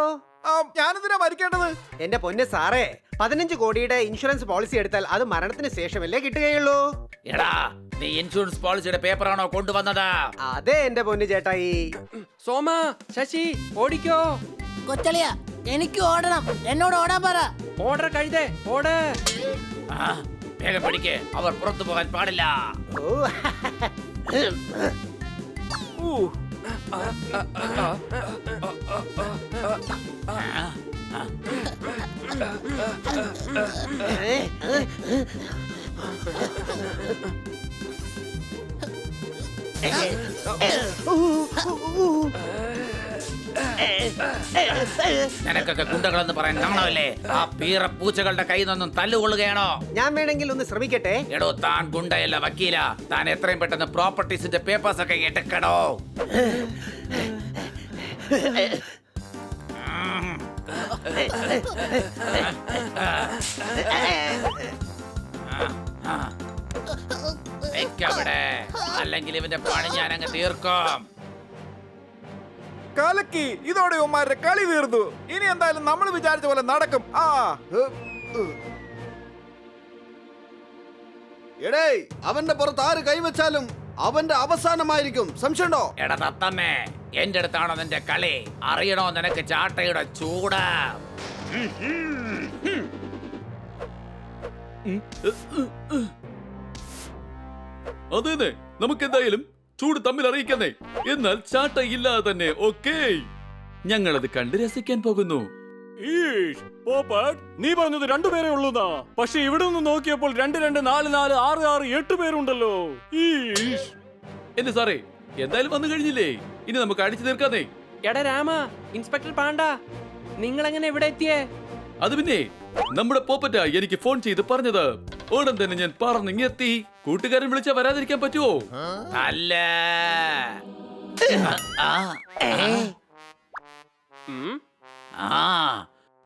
ഞാനെന്തിനാ മരിക്കേണ്ടത്? എന്റെ പൊന്ന് സാറേ, 15 കോടിയുടെ ഇൻഷുറൻസ് പോളിസി എടുത്താൽ അത് മരണത്തിന് ശേഷമല്ലേ കിട്ടുകയുള്ളൂ. എടാ, നീ ഇൻഷുറൻസ് പോളിസിയുടെ പേപ്പറാണോ കൊണ്ടുവന്നത്? അതെ എന്റെ പൊന്ന് ചേട്ടായി. സോമ, ശശി, ഓടിക്കോ. കൊച്ചളിയ, എനിക്ക് ഓടണം. എന്നോട് ഓടാൻ പറ. ഓർഡർ കഴുതേ, ഓട്. വേഗം പിടിക്ക്, അവർ പുറത്തു പോകാൻ പാടില്ല. നിനക്കൊക്കെ ഗുണ്ടകളെന്ന് പറയാൻ കാണാമല്ലേ? ആ പീറ പൂച്ചകളുടെ കയ്യിൽ നിന്നും തല്ലുകൊള്ളുകയാണോ? ഞാൻ വേണമെങ്കിൽ ഒന്ന് ശ്രമിക്കട്ടെ. എടോ, താൻ ഗുണ്ടയല്ല, വക്കീല. താൻ എത്രയും പെട്ടെന്ന് പ്രോപ്പർട്ടീസിന്റെ പേപ്പേഴ്സ് ഒക്കെ എടുക്കണോ? വെക്കവിടെ, അല്ലെങ്കിൽ ഇവന്റെ പണി ഞാൻ അങ്ങ് തീർക്കും. കലക്കി, ഇതോടെ ഉമ്മാരുടെ കളി തീർന്നു. ഇനി എന്തായാലും നമ്മൾ വിചാരിച്ച പോലെ നടക്കും. എടേ, അവന്റെ പുറത്ത് ആര് കൈവച്ചാലും അവന്റെ അവസാനമായിരിക്കും. സംശയമുണ്ടോ? എടാ തത്തമ്മേ, എന്റെ അടുത്താണോ നിന്റെ കളി? അറിയണോ നിനക്ക് ചാട്ടയുടെ ചൂട്? അതെ, നമുക്ക് എന്തായാലും ചൂട് തമ്മിൽ അറിയിക്കുന്നേ. എന്നാൽ ചാട്ട ഇല്ലാതെ തന്നെ. ഓക്കേ, ഞങ്ങളത് കണ്ട് രസിക്കാൻ പോകുന്നു. നീ പറഞ്ഞത് 2 പേരേ ഉള്ളൂന്നാ. പക്ഷെ ഇവിടെ നിന്ന് നോക്കിയപ്പോൾ 2, 2, 4, 4, 6, 6, 8 പേരുണ്ടല്ലോ. എന്റെ സാറേ, എന്തായാലും വന്നു കഴിഞ്ഞില്ലേ? ഇനി നമുക്ക് അടിച്ചു തീർക്കാന്നേ. എടാ രാമ, ഇൻസ്പെക്ടർ പാണ്ട, നിങ്ങൾ എങ്ങനെ ഇവിടെ എത്തിയേ? അത് പിന്നെ നമ്മുടെ പോപ്പറ്റ എനിക്ക് ഫോൺ ചെയ്ത് പറഞ്ഞത്. ഉടൻ തന്നെ ഞാൻ പറഞ്ഞിങ്ങെത്തി. കൂട്ടുകാരൻ വിളിച്ചാ വരാതിരിക്കാൻ പറ്റുമോ? അല്ല.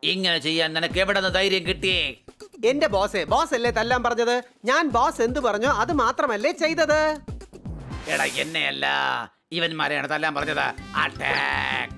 ഇങ്ങനെ ചെയ്യാൻ നിനക്ക് എവിടെ നിന്ന് ധൈര്യം കിട്ടിയേ? എന്റെ ബോസ് അല്ലേ തല്ലാൻ പറഞ്ഞത്? ഞാൻ ബോസ് എന്ത് പറഞ്ഞോ അത് മാത്രമല്ലേ ചെയ്തത്. എടാ, എന്നെയല്ല, ഇവന്മാരെയാണ് തല്ലാൻ പറഞ്ഞത്. അറ്റാക്ക്!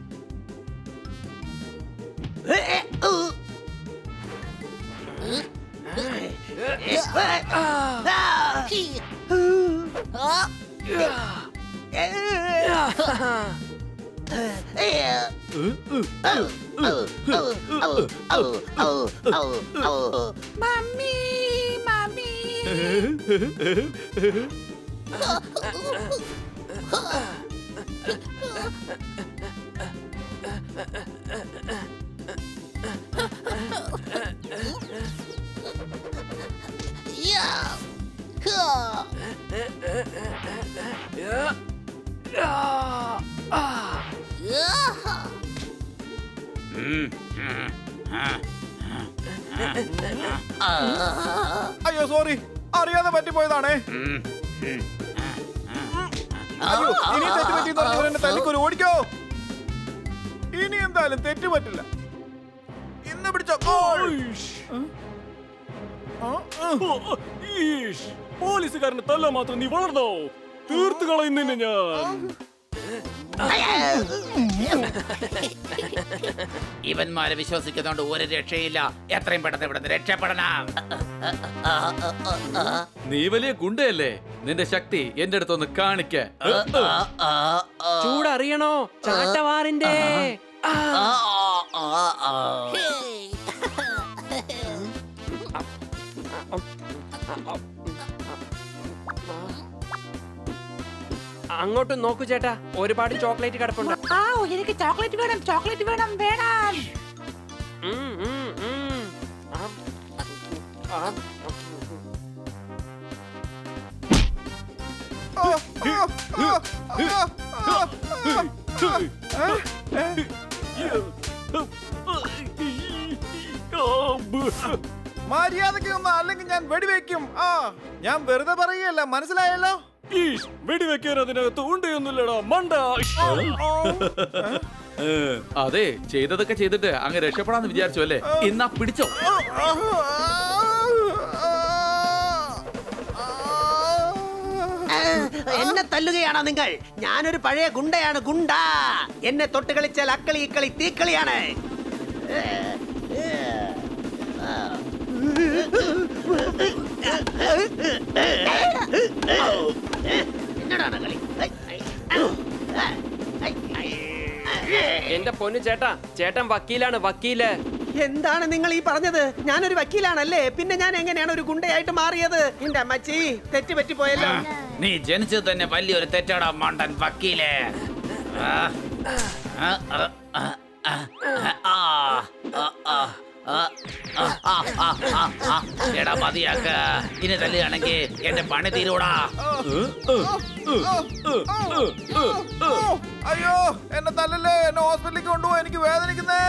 Mummy, mummy. അയ്യോ, സോറി, അറിയാതെ പറ്റിപ്പോയതാണേ. അയ്യോ, ഇനി തെറ്റ് പറ്റിയെന്ന് പറഞ്ഞവർ എന്നെ തല്ലിക്കൊരു ഓടിക്കോ. ഇനി എന്തായാലും തെറ്റ് പറ്റില്ല. ഇന്ന് പിടിച്ചോ. പോലീസുകാരനെ തല്ലാൻ മാത്രം നീ വളർന്നോ? തീർത്തു കളയുന്നതിന് ഞാൻ. ഇവന്മാരെ വിശ്വസിക്കുന്നോണ്ട് ഒരു രക്ഷയില്ല. എത്രയും പെട്ടെന്ന് ഇവിടെ നിന്ന് രക്ഷപ്പെടണം. നീ വലിയ ഗുണ്ടയല്ലേ? നിന്റെ ശക്തി എന്റെ അടുത്തൊന്ന് കാണിക്ക. ചൂടറിയണോ? ചാട്ടവാറിന്റെ അങ്ങോട്ട് നോക്കൂ ചേട്ടാ, ഒരുപാട് ചോക്ലേറ്റ് കിടപ്പുണ്ട്. എനിക്ക് ചോക്ലേറ്റ് വേണം, ചോക്ലേറ്റ് വേണം, വേണം. മര്യാദയ്ക്ക് ഒന്നും അല്ലെങ്കിൽ ഞാൻ വെടിവെക്കും. ഞാൻ വെറുതെ പറയുകയല്ല, മനസ്സിലായല്ലോ? വെടിവെക്കാൻ അതിനകത്ത് ഉണ്ടയൊന്നുമില്ലടാ മണ്ട. അതെ, ചെയ്തതൊക്കെ ചെയ്തിട്ട് അങ്ങ് രക്ഷപ്പെടാന്ന് വിചാരിച്ചു അല്ലേ? എന്നാ പിടിച്ചോ. എന്നെ തല്ലുകയാണോ നിങ്ങൾ? ഞാനൊരു പഴയ ഗുണ്ടയാണ്, ഗുണ്ട. എന്നെ തൊട്ട് കളിച്ചാൽ അക്കളി ഇക്കളി തീക്കളിയാണ്. എന്നോടാണ് കളി? എന്റെ പൊന്നു ചേട്ടാ, ചേട്ടൻ വക്കീലാണ്, വക്കീല്. എന്താണ് നിങ്ങൾ ഈ പറഞ്ഞത്? ഞാനൊരു വക്കീലാണല്ലേ, പിന്നെ ഞാൻ എങ്ങനെയാണ് ഒരു ഗുണ്ടയായിട്ട് മാറിയത്? എന്റെ അമ്മച്ചി, തെറ്റ് പറ്റിപ്പോയല്ലോ. നീ ജനിച്ചത് തന്നെ വലിയൊരു തെറ്റാടാ മണ്ടൻ വക്കീലേ. എടാ മതിയാക്ക, ഇനി തല്ലുകയാണെങ്കിൽ എന്റെ പണി തീരൂടാ. അയ്യോ എന്നെ തല്ലല്ലേ, എന്നെ ഹോസ്പിറ്റലിലേക്ക് കൊണ്ടുപോ, എനിക്ക് വേദനിക്കുന്നേ.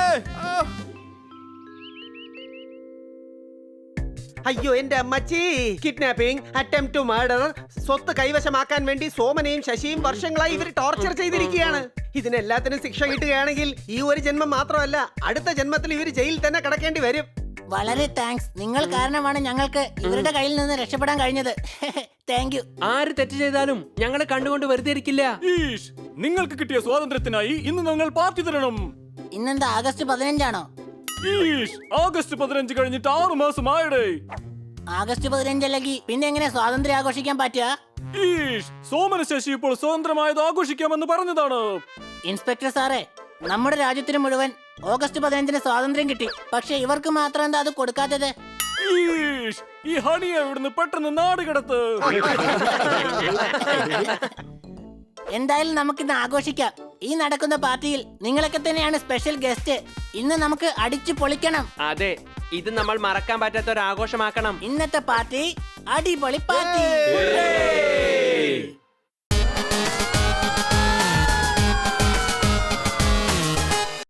അയ്യോ എന്റെ അമ്മച്ചി, കിഡ്നാപ്പിംഗ്, അറ്റംപ്റ്റ് ടു മർഡർ, സ്വത്ത് കൈവശമാക്കാൻ വേണ്ടി സോമനെയും ശശിയും വർഷങ്ങളായി ഇവർ ടോർച്ചർ ചെയ്തിരിക്കുകയാണ്. ഇതിനെല്ലാത്തിനും ശിക്ഷ കിട്ടുകയാണെങ്കിൽ ഈ ഒരു ജന്മം മാത്രമല്ല, അടുത്ത ജന്മത്തിൽ ഇവർ ജയിലിൽ തന്നെ കിടക്കേണ്ടി വരും. വളരെ താങ്ക്സ്. നിങ്ങൾ കാരണമാണ് ഞങ്ങൾക്ക് ഇവരുടെ കയ്യിൽ നിന്ന് രക്ഷപ്പെടാൻ കഴിഞ്ഞത്. Thank you. ആര് തെറ്റ് ചെയ്താലും ഞങ്ങളെ കണ്ടുകൊണ്ട് വെറുതെ ഇരിക്കില്ല. ഈഷ്, നിങ്ങൾക്ക് കിട്ടിയ സ്വാതന്ത്ര്യത്തിനായി ഇന്ന് ഞങ്ങൾ പാർട്ടി തരണം. ഇന്നെന്താ ആഗസ്റ്റ് 15 ഈഷ്, ആഗസ്റ്റ് 15 കഴിഞ്ഞിട്ട് 6 മാസം ആയടേ. ആഗസ്റ്റ് 15 അല്ലെങ്കിൽ പിന്നെ എങ്ങനെ സ്വാതന്ത്ര്യം ആഘോഷിക്കാൻ പറ്റുക? ഈഷ്, സോമന ശശി ഇപ്പോൾ സ്വതന്ത്രമായത് ആഘോഷിക്കാമെന്ന് പറഞ്ഞതാണ്. ഇൻസ്പെക്ടർ സാറേ, നമ്മുടെ രാജ്യത്തിന് മുഴുവൻ ഓഗസ്റ്റ് 15 സ്വാതന്ത്ര്യം കിട്ടി. പക്ഷെ ഇവർക്ക് മാത്രം എന്താ അത് കൊടുക്കാത്തത്? ഈഷ്, ഈ ഹണിയെ ഇവിടുന്ന് പെട്ടെന്ന് നാട് കിടത്ത്. എന്തായാലും നമുക്കിന്ന് ആഘോഷിക്കാം. ഈ നടക്കുന്ന പാർട്ടിയിൽ നിങ്ങളൊക്കെ തന്നെയാണ് സ്പെഷ്യൽ ഗസ്റ്റ്. ഇന്ന് നമുക്ക് അടിച്ചു പൊളിക്കണം. അതെ, ഇത് നമ്മൾ മറക്കാൻ പറ്റാത്ത ഒരു ആഘോഷമാക്കണം. ഇന്നത്തെ പാർട്ടി അടിപൊളി പാർട്ടി.